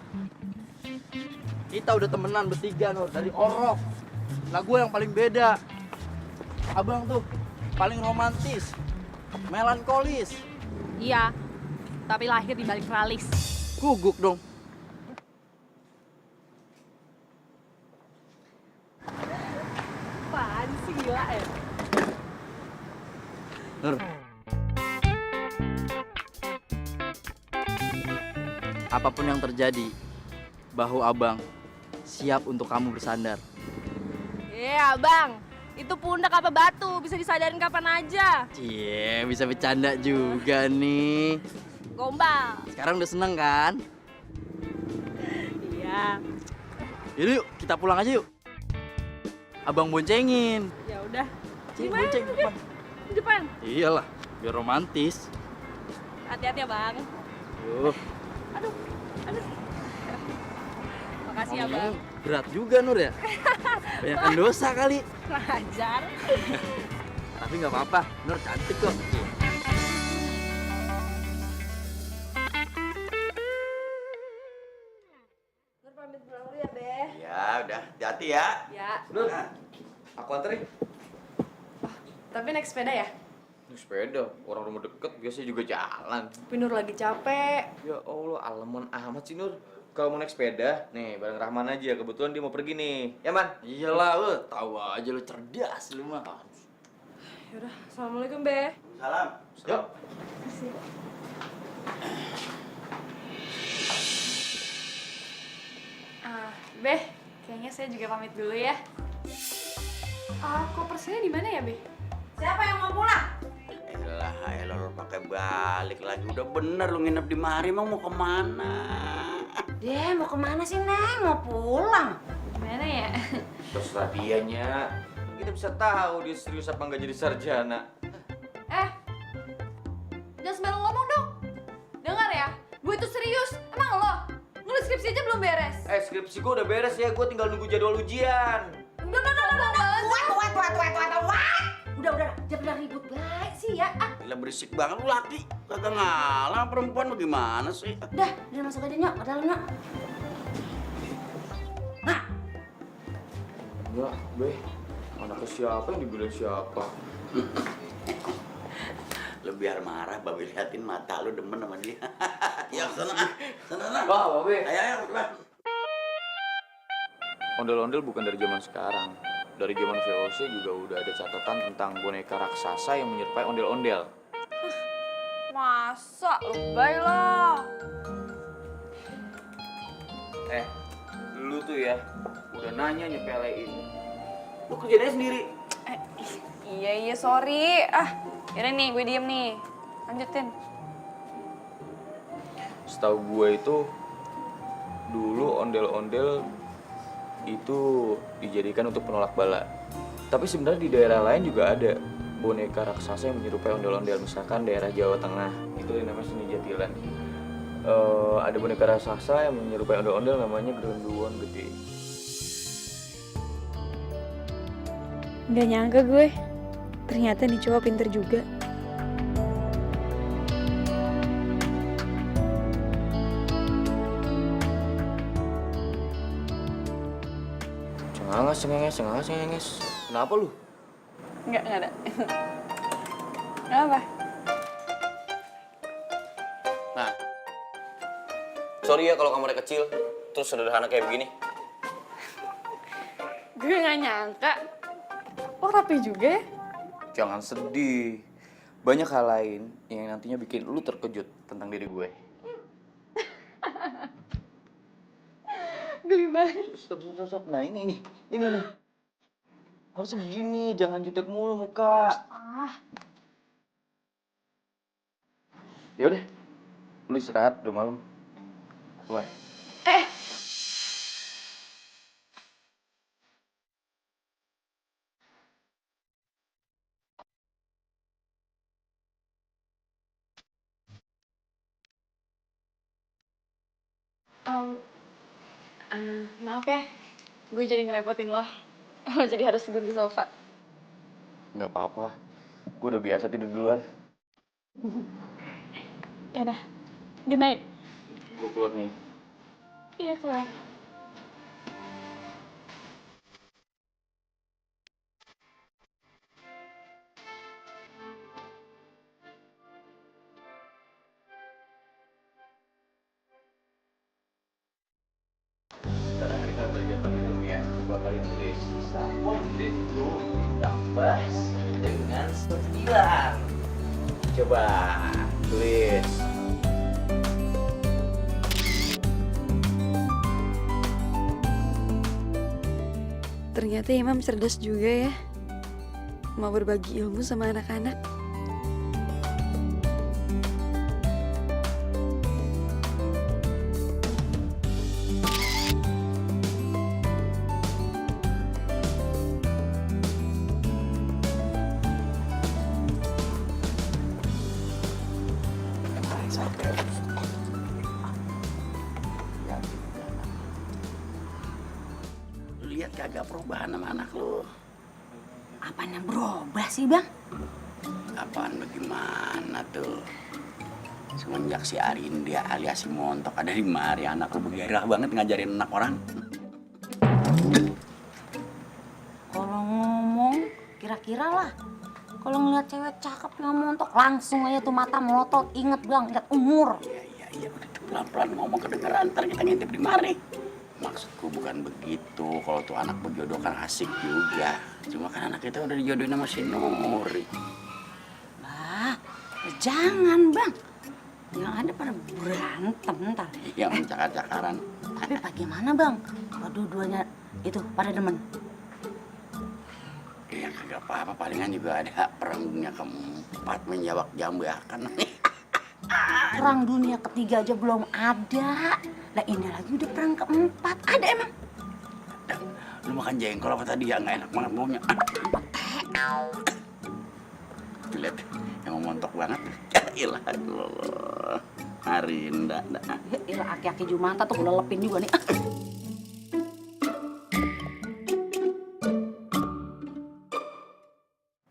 Kita udah temenan bertiga, Nur. Dari Orok. Lah gue yang paling beda. Abang tuh paling romantis. Melankolis. Iya, tapi lahir di balik tralis. Guguk dong. Apaan sih, gila ya? Nur. Apapun yang terjadi, bahu abang siap untuk kamu bersandar. Iya, Bang. Itu pundak apa batu, bisa disadarin kapan aja. Cie, bisa bercanda juga nih. Gombal. Sekarang udah seneng kan? Iya. Yaudah yuk, kita pulang aja yuk. Abang boncengin. Ya udah. Cie, Gimana bonceng tuh, depan. Di depan. Iyalah, biar romantis. Hati-hati ya, Bang. Yuh. Aduh. Makasih ya, Ngomong-ngomong, Bang. berat juga Nur ya. Banyakan dosa kali. Ngajar. Tapi nggak apa-apa, Nur cantik kok. Nur pamit pulang dulu ya, Be. Ya, udah. Hati-hati ya. Ya. Nur, aku anterin. Tapi naik sepeda ya? Naik sepeda, orang rumah deket biasanya juga jalan. Tapi Nur lagi capek. Ya Allah, aleman amat sih Nur. Kalau mau naik sepeda, nih bareng Rahman aja. Kebetulan dia mau pergi nih. Ya, Man? Iyalah, tahu aja lu cerdas lu mah. Yaudah, assalamualaikum, Be. Salam. Yuk. Be, kayaknya saya juga pamit dulu ya. Kopersnya di mana ya, Be? Siapa yang mau pulang? Elah lu pakai balik lagi. Udah bener lu nginep di mari, emang mau kemana? Mau kemana sih, Neng? Mau pulang. Gimana ya? Terserah dianya. Kita bisa tahu dia serius apa nggak jadi sarjana. Jangan sembarang ngomong tuh serius? Emang lo? Nulis skripsi aja belum beres? Skripsi gue udah beres ya, gue tinggal nunggu jadwal ujian. Udah, jangan ribut baik sih ya. Gila berisik banget lu Lati. Kagak ngalah perempuan bagaimana sih? Udah masuk aja Nyok, ke dalam Nyok. Enggak, Be. Anaknya siapa yang dibilang siapa? Lu biar marah, Babe liatin mata lu demen sama dia. Ya sana. Wah, Babe. Ayo, cepetan. Ondel-ondel bukan dari zaman sekarang. Dari zaman VOC juga udah ada catatan tentang boneka raksasa yang menyerupai ondel-ondel. Masa? Lebay lah. Lu tuh ya, udah nanya nyepelein. Lu kerjaannya sendiri. Iya, sorry. Yaudah nih, gue diem nih. Lanjutin. Setahu gue itu, dulu ondel-ondel itu dijadikan untuk penolak bala. Tapi sebenarnya di daerah lain juga ada boneka raksasa yang menyerupai ondel-ondel. Misalkan daerah Jawa Tengah, itu yang namanya seni jatilan. Ada boneka raksasa yang menyerupai ondel-ondel namanya Geronduwon Gede. Gak nyangka gue, ternyata nih cowok pinter juga. Cengenges. Kenapa lu? Enggak ada. Kenapa? Nah, sorry ya kalau kamarnya kecil, terus sederhana kayak begini. Gue gak nyangka. Oh, rapi juga ya? Jangan sedih. Banyak hal lain yang nantinya bikin lu terkejut tentang diri gue. Geli banget. Stop. Nah ini nih. Harus begini, jangan jutek mulu muka. Ya udah, lu istirahat, udah malam. Bye. Maaf ya, gue jadi ngerepotin lo. Lo jadi harus tidur di sofa. Nggak apa-apa, gue udah biasa tidur duluan. Yaudah, good night. Gue keluar nih. Iya, keluar. Sekarang kita belajar penghitung ya. Gue kali tulis sapong itu ditambah dengan 9. Coba tulis. Ternyata Imam cerdas juga ya. Mau berbagi ilmu sama anak-anak. Lu lihat kagak perubahan sama anak lu? Apaan yang berubah sih, Bang? Apaan bagaimana tuh? Semenjak si Arinda alias si Montok ada di mari, anak lu bergairah banget ngajarin anak orang. Kalau ngomong, kira-kira lah. Kalau ngeliat cewek cakep yang Montok, langsung aja tuh mata melotot. Ingat, Bang, ingat umur. Iya, udah tuh pelan-pelan ngomong kedengeran, ntar kita ngintip di mari. Maksudku bukan begitu, kalau tuh anak berjodoh kan asik juga. Cuma kan anak kita udah dijodohin sama si Nuri. Lah, jangan, Bang. Yang ada pada berantem ntar. Yang mencakar-cakaran. Tapi bagaimana, Bang? Kalau dua-duanya itu pada demen. Ya kagak apa-apa, palingan juga ada perang dunia keempat menjawab jambu ya kan. Perang dunia ketiga aja belum ada. Lah ini lagi udah perang keempat. Ada emang? Lu makan jengkol apa tadi ya? Nggak enak banget baunya. Lihat, emang montok banget. Ya ilah, Allah. Arinda. Iya, aki-aki Jumanta tuh udah lepin juga nih.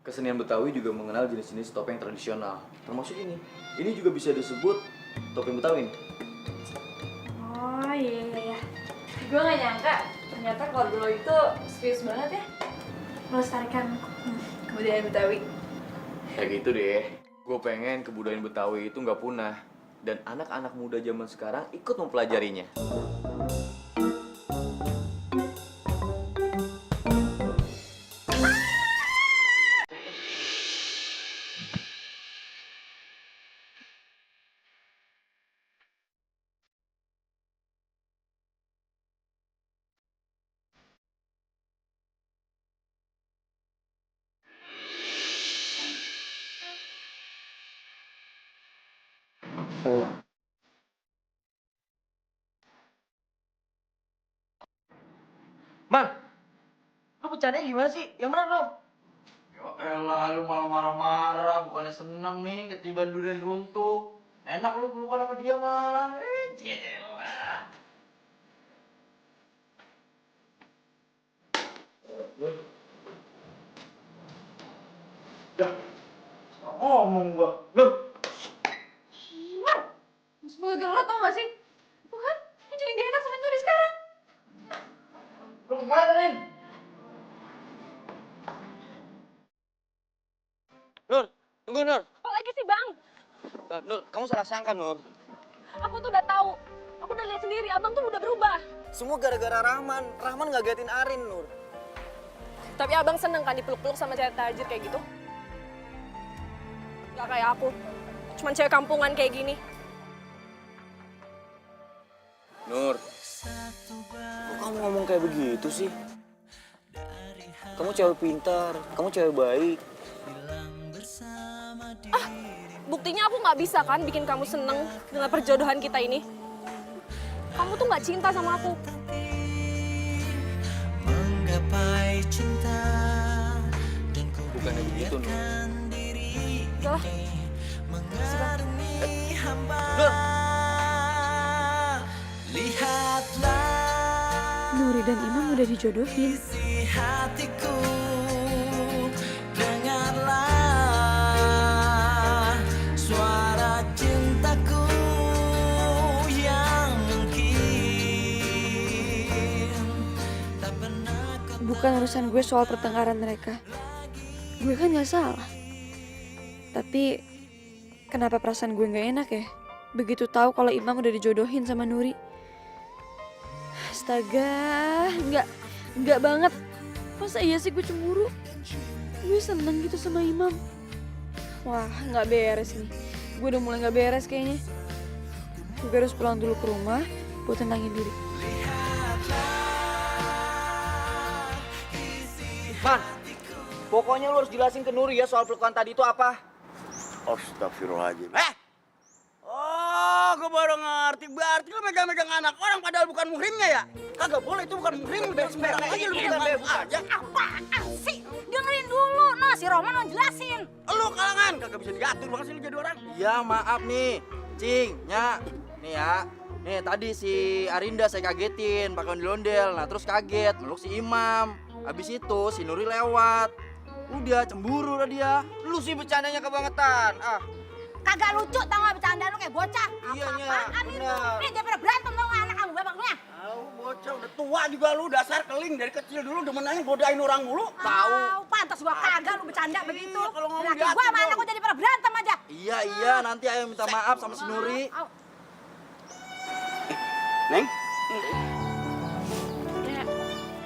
Kesenian Betawi juga mengenal jenis-jenis topeng tradisional, termasuk ini. Ini juga bisa disebut topeng Betawi. Oh iya. Gue gak nyangka ternyata keluarga lo itu serius banget ya melestarikan kebudayaan Betawi. Ya gitu deh. Gue pengen kebudayaan Betawi itu nggak punah dan anak-anak muda zaman sekarang ikut mempelajarinya. Man, lu bercandanya gimana sih? Yang bener dong. Ya elah, lu malah marah-marah, bukannya seneng nih ketiban durian runtuh. Enak lu pelukan sama dia malah. Jelah. Dah, ngomong gua. Lu. Semoga lo tau gak sih? Bukan, yang jadi gak enak sama Nuri sekarang. Lu kemana, Rin? Nur, tunggu Nur. Apa lagi sih bang? Nur, kamu salah sangka Nur. Aku tuh udah tahu. Aku udah lihat sendiri, abang tuh udah berubah. Semua gara-gara Rahman. Rahman ngagetin Arin Nur. Tapi abang seneng kan dipeluk-peluk sama cewek tajir kayak gitu? Gak kayak aku. Cuman cewek kampungan kayak gini. Nur, kok kamu ngomong kayak begitu sih? Kamu cewek pintar, kamu cewek baik. Buktinya aku nggak bisa kan bikin kamu seneng dengan perjodohan kita ini. Kamu tuh nggak cinta sama aku. Menggapai cinta dan ku Bukannya begitu, Nur. Udah lah. mengarungi hamba. Nur. Lihatlah Nuri dan Imam udah dijodohin. isi hatiku, dengarlah suara cintaku yang mungkin tak pernah kau. Bukan urusan gue soal pertengkaran mereka. Gue kan gak salah. Tapi kenapa perasaan gue gak enak ya? Begitu tahu kalau Imam udah dijodohin sama Nuri. Astaga, enggak banget. Masa iya sih gue cemburu? Gue seneng gitu sama Imam. Wah, nggak beres nih. Gue udah mulai nggak beres kayaknya. Gue harus pulang dulu ke rumah buat tenangin diri. Man, pokoknya lu harus jelasin ke Nuri ya soal pelukan tadi itu apa. Astagfirullahaladzim. Oh, gue baru ngerti. Berarti lu megang-megang anak orang padahal bukan muhrimnya ya? Kagak boleh, itu bukan muhrim. Udah sembarang aja lu bilang aja. Apaan sih? Dengerin dulu, nah si Roman mau jelasin. Lu kalangan, kagak bisa diatur banget sih lu jadi orang. Iya, maaf nih, Cing, Nya. Nih ya, nih tadi si Arinda saya kagetin pakai ondel-ondel. Nah terus kaget, meluk si Imam. Habis itu si Nuri lewat. Udah cemburu lah dia. Lu sih bercandanya kebangetan. Ah, Kagak lucu tau gak bercanda lu kayak bocah. Iya, Nya, Apa-apaan itu? bener. Nih dia pada berantem tau gak anak kamu bapaknya? tahu bocah udah tua juga lu, dasar keling dari kecil dulu demenannya godain orang mulu. Tahu. Pantas gua kagak lu bercanda begitu. Kalau ngomong Laki diatur gua sama dong. anak gua jadi pada berantem aja. Iya, nanti ayo minta maaf sama si Nuri. Neng? Ya,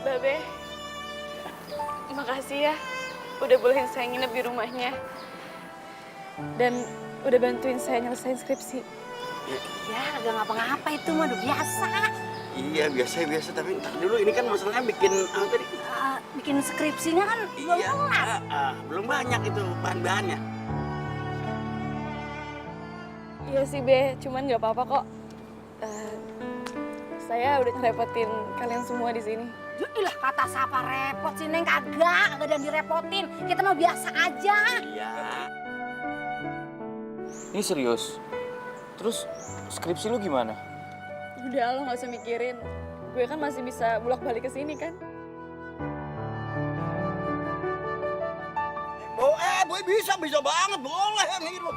Babe. Makasih ya. Udah bolehin saya nginep di rumahnya. Dan udah bantuin saya nyelesain skripsi. Ya, agak ngapa-ngapa itu mah udah biasa. Iya biasa tapi ntar dulu ini kan masalahnya bikin apa tadi? Bikin skripsinya kan belum kelar. Belum banyak itu bahan-bahannya. Iya sih, Be. Cuman nggak apa-apa kok. Saya udah ngerepotin kalian semua di sini. Ilah kata siapa repot sih Neng, kagak ada yang direpotin. Kita mah biasa aja. Iya. Ini serius? Terus skripsi lu gimana? Udah lo gak usah mikirin. Gue kan masih bisa bolak-balik ke sini kan. Boy bisa banget, boleh nih lu.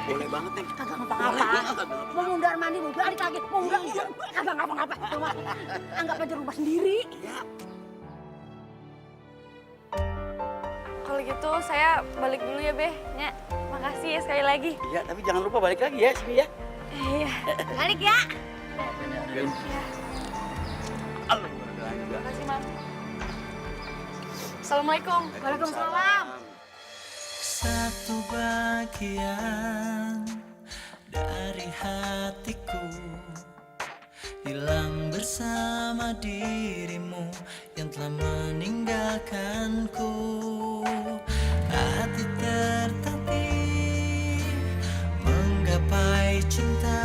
Boleh banget nih. Kagak ngapa-ngapa. Mau mundar mandi, mau balik lagi, mau mundar. Kagak ngapa-ngapa. Anggap aja rumah sendiri. Kalau gitu saya balik dulu ya, Be. Nya, makasih ya sekali lagi. Iya, tapi jangan lupa balik lagi ya sini ya. Iya. Balik ya. Makasih, Mam. Assalamualaikum. Waalaikumsalam. Satu bagian dari hatiku hilang bersama dirimu yang telah meninggalkanku. Hati tertatih menggapai cinta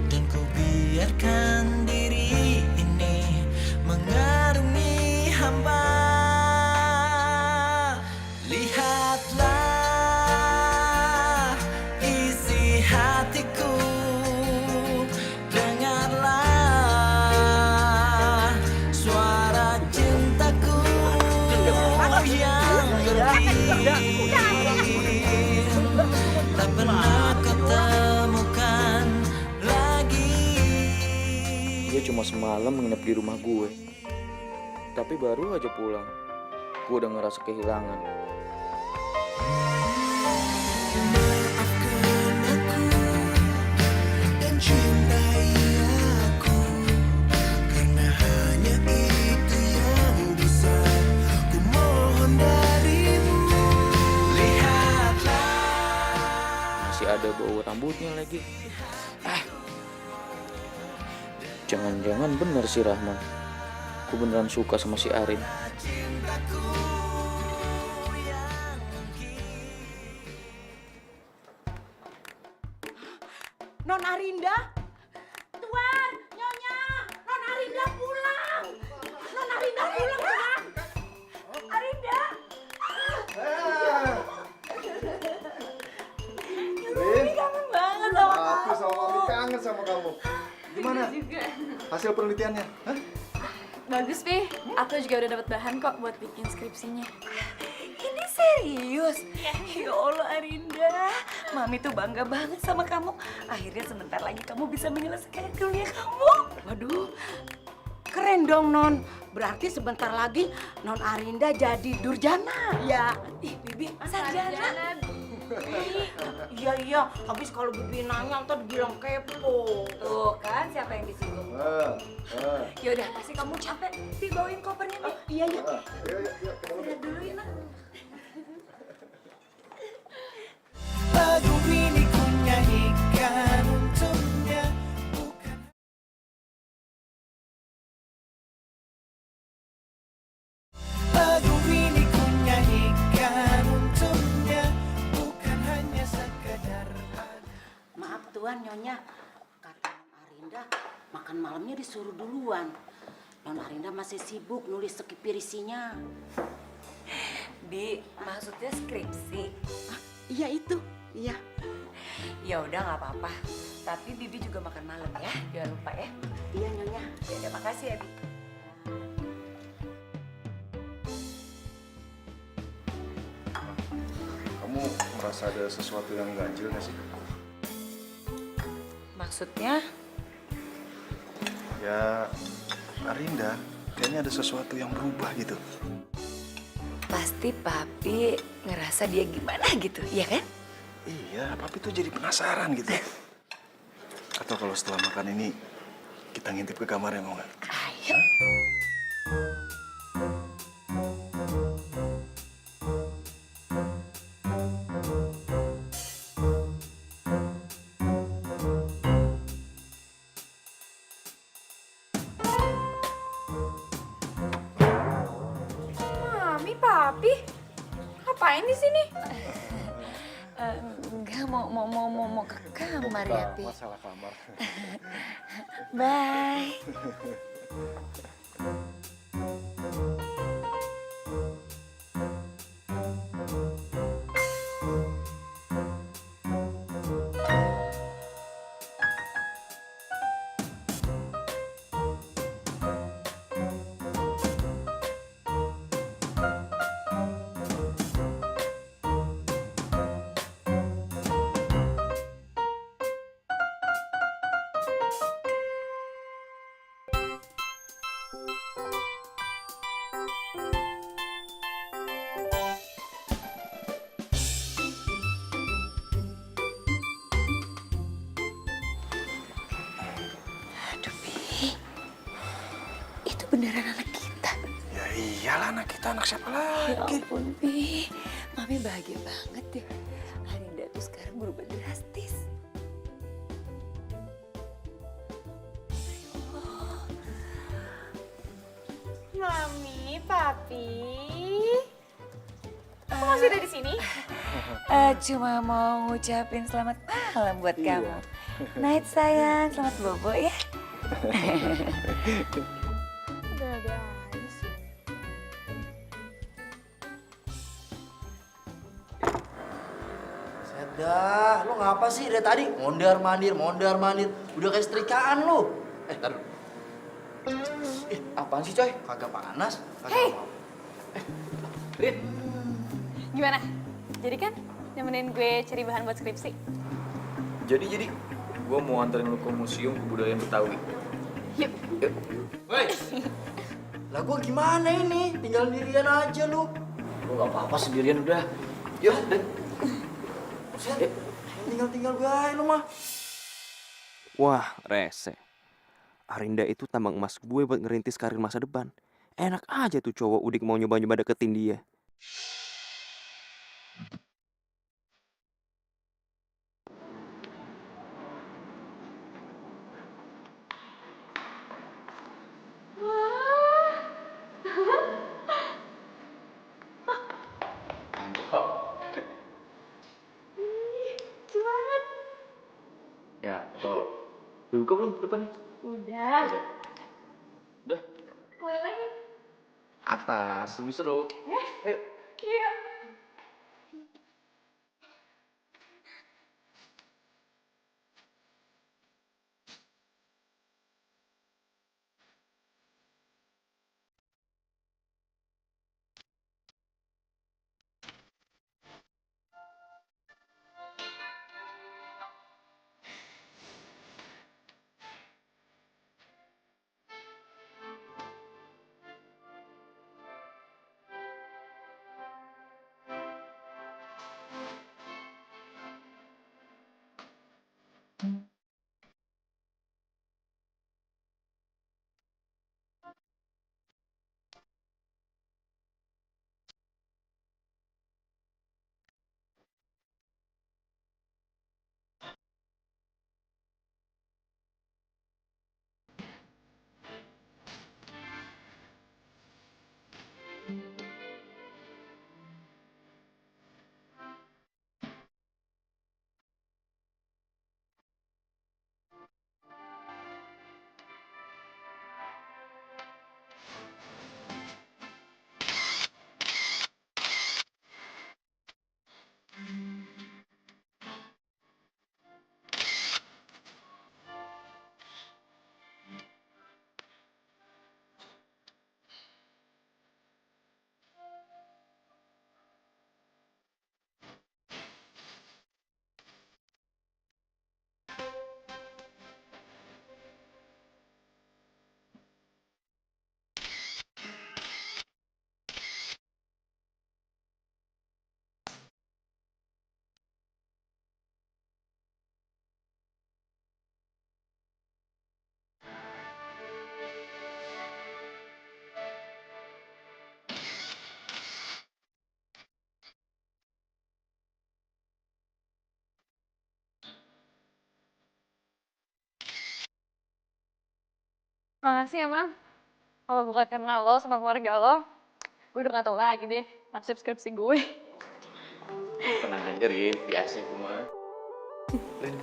dan ku biarkan diri ini mengarungi hamba. Lihatlah isi hatiku, dengarlah suara cintaku yang getir, tak pernah kau temukan lagi. Dia cuma semalam menginap di rumah gue. Tapi baru aja pulang, gue udah ngerasa kehilangan. Dan cintai aku, karena hanya itu yang bisa ku mohon darimu. Lihatlah. Masih ada bau rambutnya lagi. Jangan-jangan bener si Rahman. Gue beneran suka sama si Arin. Non Arinda? Tuan, Nyonya, Non Arinda pulang. Non Arinda pulang, Tuan. Arinda. Rin, Kangen banget sama aku sama Mami kangen sama kamu. Gimana? Hasil penelitiannya? Hah? Bagus, Pi. Aku juga udah dapat bahan kok buat bikin skripsinya. Ini serius? Ya Allah Arinda, Mami tuh bangga banget sama kamu. Akhirnya sebentar lagi kamu bisa menyelesaikan kuliah kamu. Waduh, keren dong Non. Berarti sebentar lagi Non Arinda jadi durjana. Ya, ih Bibi, sarjana. Iya, habis kalau Bibi nanya ntar bilang kepo. Tuh kan, siapa yang disinggung? Yaudah, pasti kamu capek. Pi, bawain kopernya, Pi. Iya. Lihat dulu ya, Nak. Lagu ini ku nyanyikan untuknya. Lagu ini ku nyanyikan untuknya, bukan hanya sekadar. Maaf Tuan, Nyonya. Kata Non Arinda, makan malamnya disuruh duluan. Non Arinda masih sibuk nulis skripsinya. Bi, maksudnya skripsi. Iya itu, iya. Ya udah nggak apa-apa. Tapi Bibi juga makan malam ya, jangan lupa ya. Iya Nyonya. Ya udah, makasih ya Bi. Kamu merasa ada sesuatu yang ganjil nggak sih? Maksudnya? Ya, Arinda, kayaknya ada sesuatu yang berubah gitu. Pasti Papi ngerasa dia gimana gitu, iya kan? Iya, Papi tuh jadi penasaran gitu. Atau kalau setelah makan ini, kita ngintip ke kamarnya, mau nggak? Ayo. Mami, Papi, ngapain di sini? Enggak, mau ke kamar ya, Pi. Masalah kamar. Bye. beneran anak kita. Ya iyalah anak kita, anak siapa Ya lagi? ampun, Pi. Mami bahagia banget deh. Arinda tuh sekarang berubah drastis. Mami, Papi. Kamu masih ada di sini? Cuma mau ngucapin selamat malam buat kamu. Night sayang, selamat bobo ya. Ada aja sih. Dah, lu ngapa sih dari tadi? Mondar-mandir. Udah kayak setrikaan lu. Tar dulu. Apaan sih, coy? Kagak panas. Hey! Rin. Gimana? Jadi kan nemenin gue cari bahan buat skripsi? Jadi, gue mau anterin lu ke Museum Kebudayaan Betawi. Yuk. Woi. Lah gua gimana ini? Tinggal sendirian aja lu. Lu gak apa-apa sendirian udah. Yuk, deh. Tinggal gue lu mah. Wah, rese. Arinda itu tambang emas gue buat ngerintis karir masa depan. Enak aja tuh cowok udik mau nyoba-nyoba deketin dia. Ya, so. Buka belum depannya? Udah. Udah. Mulai lagi. Atas, lebih seru. Ayo. Iya. Makasih ya, Mam. Kalau bukan karena lo sama keluarga lo, gue udah gak tau lagi deh nasib skripsi gue. Tenang aja, Rin. Biasa gue mah. Rin.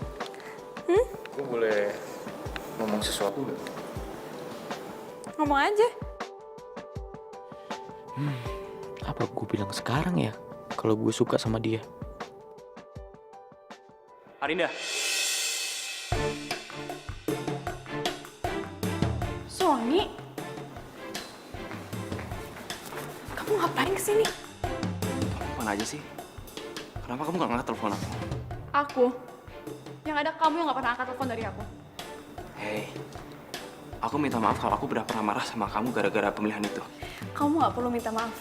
Gue boleh ngomong sesuatu gak? Ngomong aja. Apa gue bilang sekarang ya? Kalau gue suka sama dia. Arinda. Sony? Kamu ngapain kesini? Apaan aja sih? Kenapa kamu gak ngangkat telepon aku? Aku? Yang ada kamu yang gak pernah angkat telepon dari aku. Hei, aku minta maaf kalau aku udah pernah marah sama kamu gara-gara pemilihan itu. Kamu gak perlu minta maaf.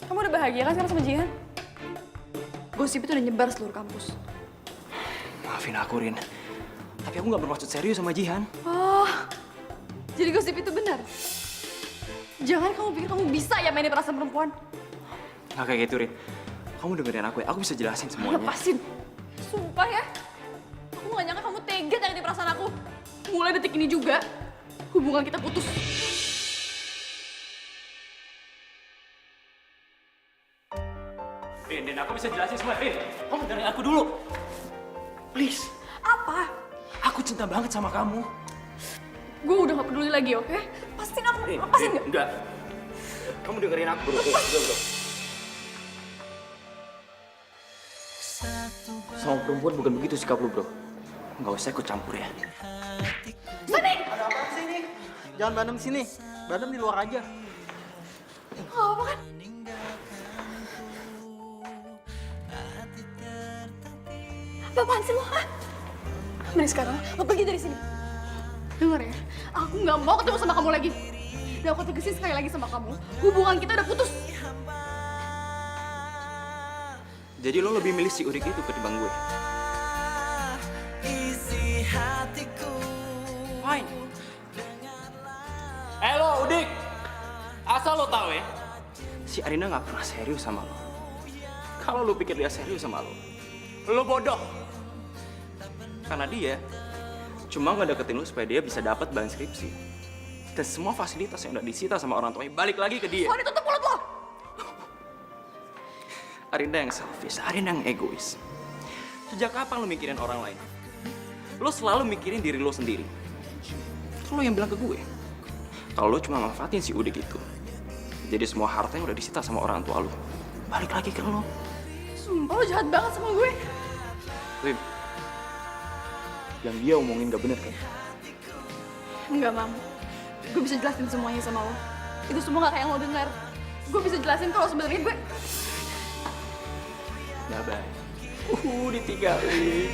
Kamu udah bahagia kan sekarang sama Jihan? Gosip itu udah nyebar seluruh kampus. Maafin aku, Rin. Tapi aku gak bermaksud serius sama Jihan. Oh, Jadi gosip itu benar? Jangan kamu pikir kamu bisa ya mainin perasaan perempuan. Nggak kayak gitu, Rin. Kamu dengerin aku ya, aku bisa jelasin semuanya. Lepasin. Sumpah ya. Aku gak nyangka kamu tega nyakitin perasaan aku. Mulai detik ini juga, hubungan kita putus. Rin, aku bisa jelasin semua, Rin. Kamu dengerin aku dulu. Please. Apa? Aku cinta banget sama kamu. Gue udah gak peduli lagi, oke? Pastiin aku, Rin, lepasin Rin, gak? enggak. Kamu dengerin aku, bro. Bro. Sama perempuan bukan begitu sikap lu, bro. Nggak usah ikut campur ya. Sani! Ada apa sih ini? Jangan berantem sini. Berantem di luar aja. Gak apa-apa kan? Apaan sih lo? Hah? Mending sekarang lo pergi dari sini. Dengar ya, aku nggak mau ketemu sama kamu lagi. Dan aku tegesin sekali lagi sama kamu, hubungan kita udah putus. Jadi lo lebih milih si Udik itu ketimbang gue? Isi hatiku. Fine. Lo Udik, asal lo tahu ya, si Arina nggak pernah serius sama lo. Kalau lo pikir dia serius sama lo bodoh. Karena dia cuma ngedeketin lo supaya dia bisa dapat bahan skripsi. Dan semua fasilitas yang udah disita sama orang tuanya balik lagi ke dia. Sony, tutup mulut lo! Arinda yang selfish, Arinda yang egois. Sejak kapan lo mikirin orang lain? Lo selalu mikirin diri lo sendiri. Lo yang bilang ke gue, kalau lo cuma manfaatin si Udik itu, jadi semua harta yang udah disita sama orang tua lo balik lagi ke lo. Sumpah lo jahat banget sama gue. Rin, yang dia omongin gak bener kan? Enggak, Mam. Gue bisa jelasin semuanya sama lo. Itu semua gak kayak yang lo dengar. Gue bisa jelasin kalau sebenarnya gue... Gak baik. Ditinggalin.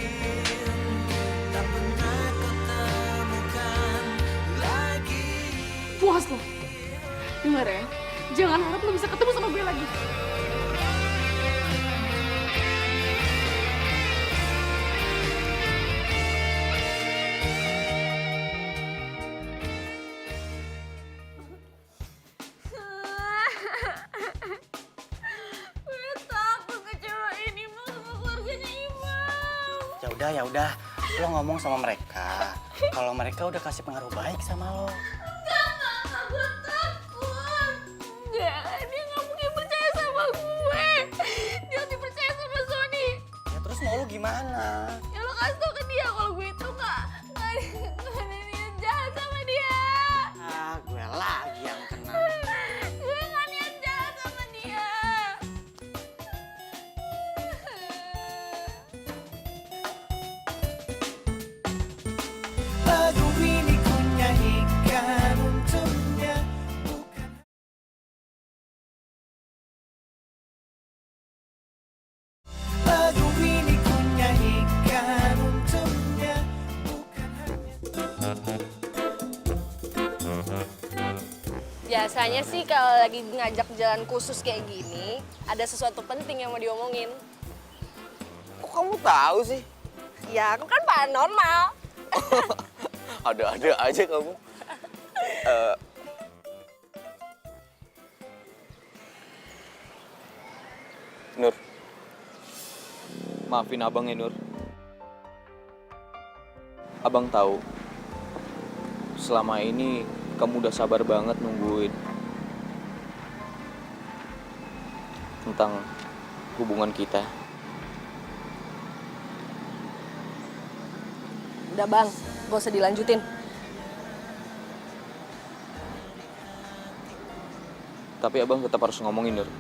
Puas lo. Dengar ya, jangan harap lo bisa ketemu sama gue lagi. Ya udah, lo ngomong sama mereka. Kalau mereka udah kasih pengaruh baik sama lo. Enggak, gue takut. Enggak, dia nggak mungkin percaya sama gue. Dia dipercaya sama Sony. Ya terus mau lo gimana? Ya lo kasih tau ke dia kalau gue itu nggak ada niat jahat sama dia. Ah, gue lagi yang kena. Gue nggak niat jahat sama dia. Lagu ini ku nyanyikan untuknya. Lagu ini ku nyanyikan untuknya. Biasanya sih kalau lagi ngajak jalan khusus kayak gini, ada sesuatu penting yang mau diomongin. Kok kamu tahu sih? Ya, aku kan paranormal. Ada-ada aja kamu. Nur, maafin abang ya Nur. Abang tahu, selama ini kamu udah sabar banget nungguin tentang hubungan kita. Udah bang, gak usah dilanjutin. Tapi abang tetap harus ngomongin, Nur.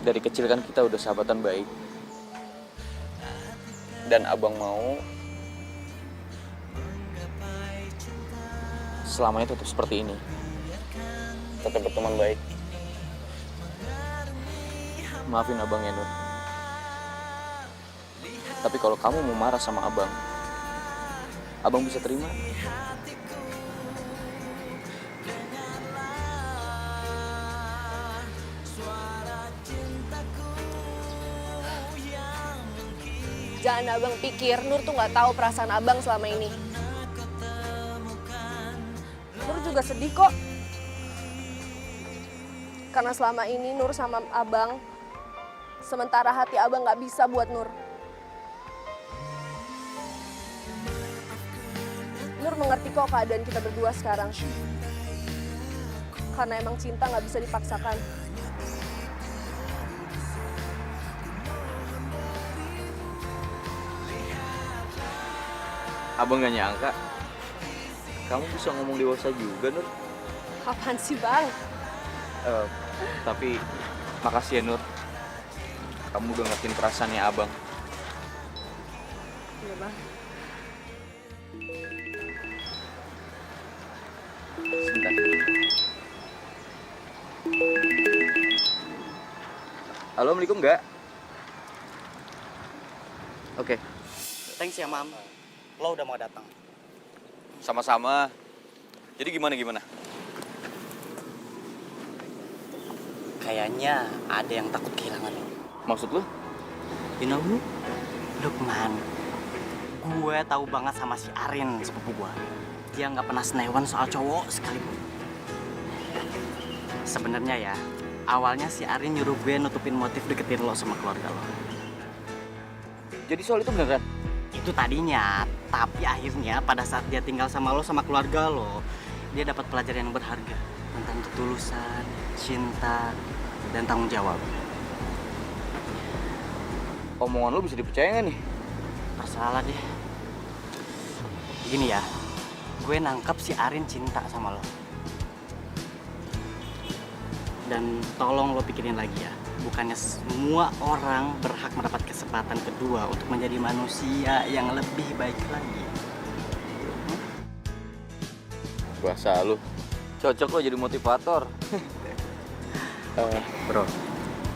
Dari kecil kan kita udah sahabatan baik. Dan abang mau selamanya tetap seperti ini. Tetap berteman baik. Maafin abang ya, Nur. Tapi kalau kamu mau marah sama abang, abang bisa terima. Jangan abang pikir Nur tuh nggak tahu perasaan abang selama ini. juga sedih kok. Karena selama ini Nur sama Abang, sementara hati Abang nggak bisa buat Nur. Nur mengerti kok keadaan kita berdua sekarang. Karena emang cinta nggak bisa dipaksakan. Abang gak nyangka kamu bisa ngomong dewasa juga, Nur. Apaan sih, Bang? Tapi makasih ya, Nur. Kamu udah ngertiin perasaannya Abang. Iya, Bang. Sebentar. Halo, Assalamualaikum, nggak? Oke. Thanks ya, Mam. Lo udah mau datang. Sama-sama. Jadi gimana? Kayaknya ada yang takut kehilangan lo. Maksud lo? You know who? Lukman. Gue tahu banget sama si Arin, sepupu gue. Dia nggak pernah senewan soal cowok sekalipun. Sebenarnya ya, awalnya si Arin nyuruh gue nutupin motif deketin lo sama keluarga lo. Jadi soal itu beneran? Itu tadinya, tapi akhirnya pada saat dia tinggal sama lo sama keluarga lo, dia dapat pelajaran yang berharga tentang ketulusan, cinta, dan tanggung jawab. Omongan lo bisa dipercaya nggak nih? Terserah deh. Gini ya, gue nangkep si Arin cinta sama lo. Dan tolong lo pikirin lagi ya, bukannya semua orang berhak mendapat kesempatan kedua untuk menjadi manusia yang lebih baik lagi. Bahasa lu. Cocok lo jadi motivator. Bro,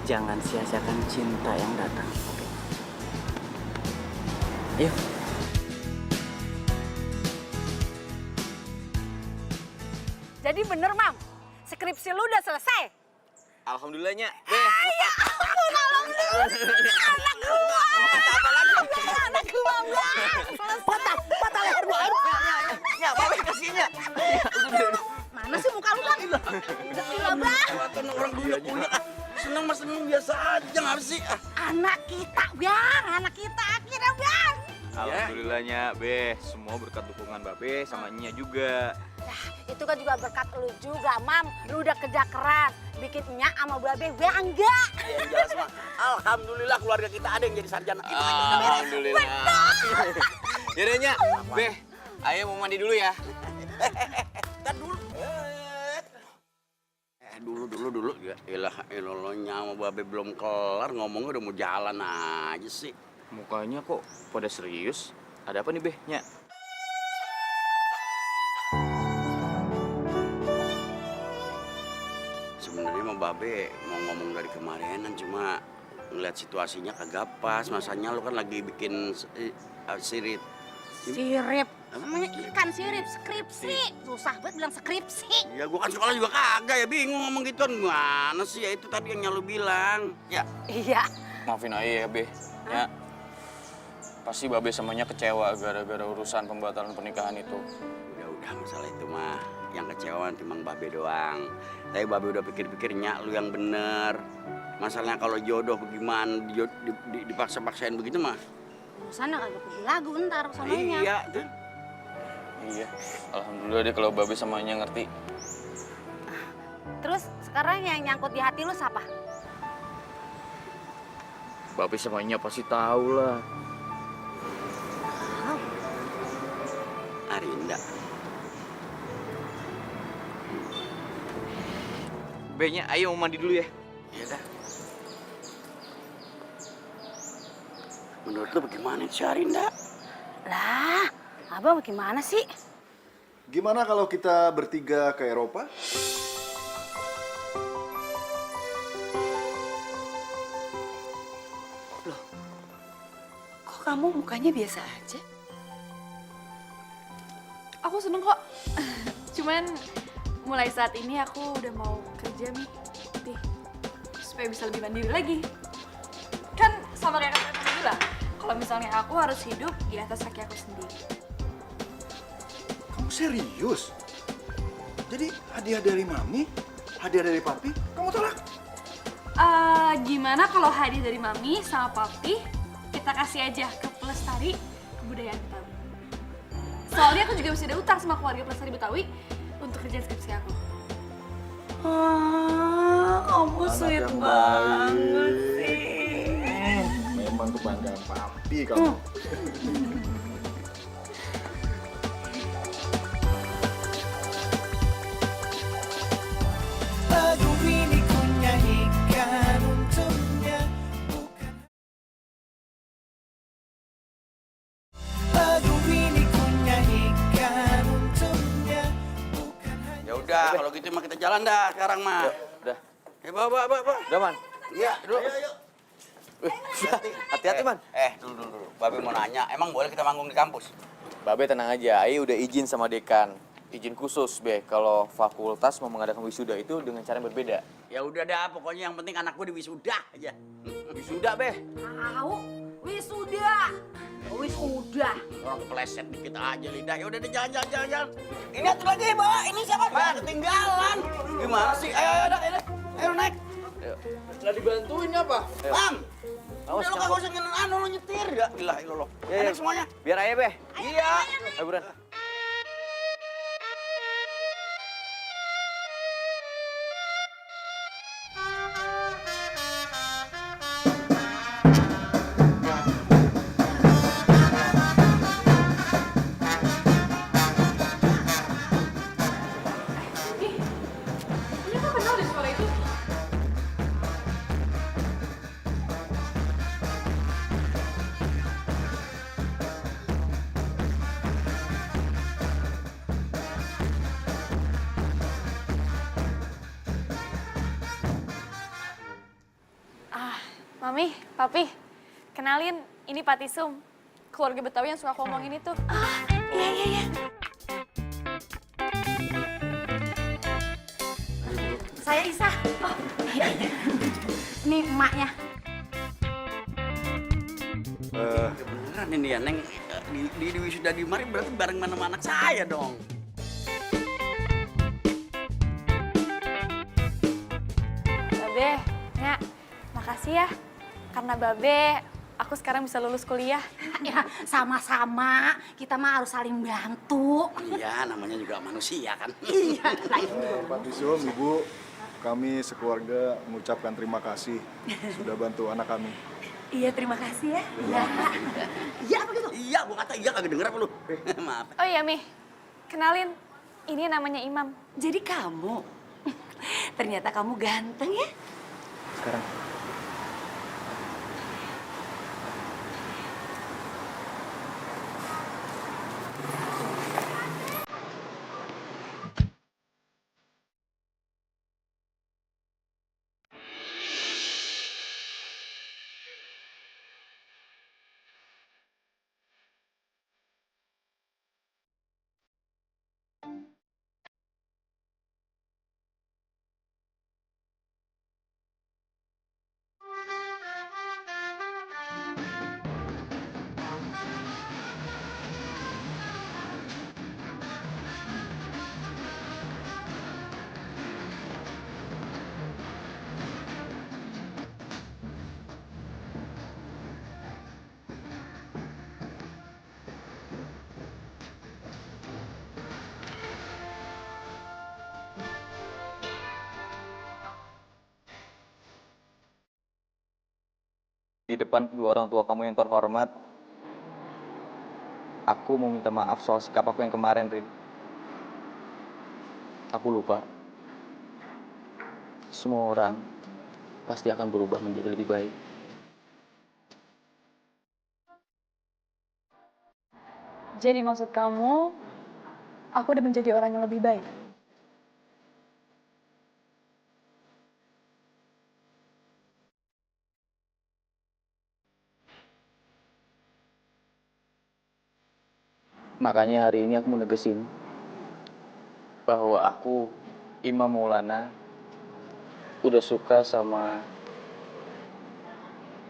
jangan sia-siakan cinta yang datang. Oke? Ayo. Jadi bener, Mam. Skripsi lu udah selesai? Alhamdulillahnya. Ya ampun, alhamdulillah. Anak gua. Anak gua, Bang. Patah leher gua. Ya, bawa kasihnya. Mana sih muka lu, Bang? Gila, Bang. Buatan orang dulu punya. Seneng mas seneng biasa aja nggak sih? Anak kita, Bang. Anak kita akhirnya, Bang. Alhamdulillahnya, Be. Semua berkat dukungan Babe sama Nya juga. Itu kan juga berkat lu juga, Mam. Lu udah kerja keras, bikin Nyak sama Babe bangga. Yang jelas mah, alhamdulillah keluarga kita ada yang jadi sarjana. Alhamdulillah. Yaudah, Nya. Be, ayo mau mandi dulu ya. Ntar dulu. Dulu. Ya ilah, sama Babe belum kelar ngomongnya udah mau jalan aja sih. Mukanya kok pada serius? Ada apa nih, Be? Nya? Sebenarnya mah Babe mau ngomong dari kemarinan, cuma ngeliat situasinya kagak pas. Masanya lu kan lagi bikin sirip. Sirip? Namanya ikan sirip, skripsi. Susah banget bilang skripsi. Ya gua kan sekolah juga kagak ya, bingung ngomong gituan. Gimana sih, ya itu tadi yang lu bilang. Ya. Iya. Maafin aja ya, Be. Ya. Pasti Babe samanya kecewa gara-gara urusan pembatalan pernikahan itu. Udah masalah itu mah. Yang kecewa timbang Babe doang. Tapi Babe udah pikir-pikir Nyak lu yang bener. Masalahnya kalau jodoh bagaimana dipaksa-paksain begitu mah. Sana kagak pergi lagu ntar sononya. Iya, tuh. Iya. Alhamdulillah deh kalau Babe samanya ngerti. Terus sekarang yang nyangkut di hati lu siapa? Babe samanya pasti tahu lah. Arinda. Be-nya, ayo mau mandi dulu ya. Iya dah. Menurut lu bagaimana sih Arinda? Lah, Abang bagaimana sih? Gimana kalau kita bertiga ke Eropa? Loh, kok kamu mukanya biasa aja? Aku seneng kok. Cuman mulai saat ini aku udah mau kerja nih, supaya bisa lebih mandiri lagi. Kan sama kayak kata Mas bilang, kalau misalnya aku harus hidup di atas kaki aku sendiri. Kamu serius? Jadi hadiah dari mami, hadiah dari papi, kamu tolak? Gimana kalau hadiah dari mami sama papi kita kasih aja ke pelestari kebudayaan Betawi. Soalnya aku juga masih ada utang sama keluarga pelestari Betawi untuk kerjaan skripsi aku. Kamu sweet banget sih. Memang kebanggaan papi kamu. Lagu ini ku nyanyikan untuknya, bukan. Lagu ini ku nyanyikan untuknya, bukan hanya. Ya udah, kalau gitu mah kita jalan dah sekarang mah. Udah. Ya bawa. Udah, Man. Iya, dulu. Hati-hati, Man. Dulu. Babe mau nanya, emang boleh kita manggung di kampus? Babe tenang aja, Aye udah izin sama dekan. Izin khusus, Be, kalau fakultas mau mengadakan wisuda itu dengan cara yang berbeda. Ya udah dah, pokoknya yang penting anak gue di wisuda aja. Wisuda, Be. Tahu? Wisuda. Wisuda. Orang kepleset dikit aja lidah. Ya udah deh, jalan. Ini satu lagi, bawa. Ini siapa? Ketinggalan. Gimana sih? Ayo naik. Nggak dibantuin apa? Bang. Awas, Udah lo kagak usah lu nyetir ya. Gila lo. Naik semuanya. Biar Aye, Be. Iya. Ayo, Buran. Ini kan kenal deh suara itu. Mami, Papi, kenalin, ini Patisum, keluarga Betawi yang suka aku ngomongin itu. Iya. Saya Isa. Oh, iya. Ini emaknya. Beneran ini ya, Neng. Di wisuda di mari berarti bareng sama anak saya dong. Babe, Nya, makasih ya. Karena Babe, aku sekarang bisa lulus kuliah. Ya, sama-sama. Kita mah harus saling bantu. Iya, namanya juga manusia kan. Iya. Pak Tisum, Ibu, kami sekeluarga mengucapkan terima kasih sudah bantu anak kami. Iya, terima kasih ya. Iya, begitu. Iya, gua kata iya kagak denger apa lu. Maaf. Oh iya, Mi. Kenalin, ini namanya Imam. Jadi kamu, ternyata kamu ganteng ya. Sekarang. Di depan kedua orang tua kamu yang terhormat, aku mau minta maaf soal sikap aku yang kemarin, Rin. Aku lupa. Semua orang pasti akan berubah menjadi lebih baik. Jadi maksud kamu, aku udah menjadi orang yang lebih baik? Makanya hari ini aku mau negesin bahwa aku, Imam Maulana, udah suka sama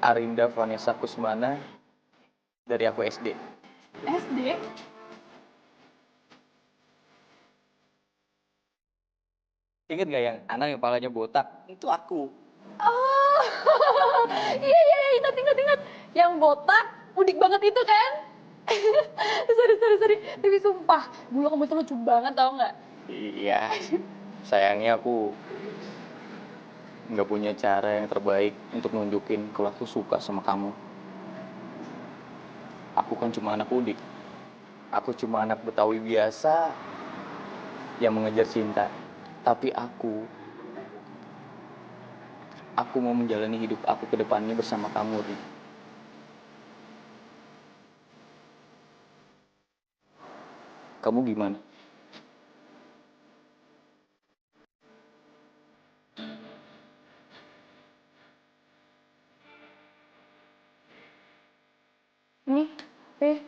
Arinda Vanessa Kusmana dari aku SD. SD? Ingat gak yang anak yang kepalanya botak? Itu aku. Oh, iya, ingat. Yang botak, udik banget itu kan? Sorry. Tapi sumpah, dulu kamu tuh lucu banget tau nggak? Iya, sayangnya aku nggak punya cara yang terbaik untuk nunjukin kalau aku suka sama kamu. Aku kan cuma anak udik. Aku cuma anak Betawi biasa yang mengejar cinta. Tapi aku mau menjalani hidup aku ke depannya bersama kamu, Rin. Kamu gimana? Nih, Be.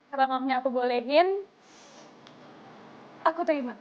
Karena mamanya aku bolehin, aku terima.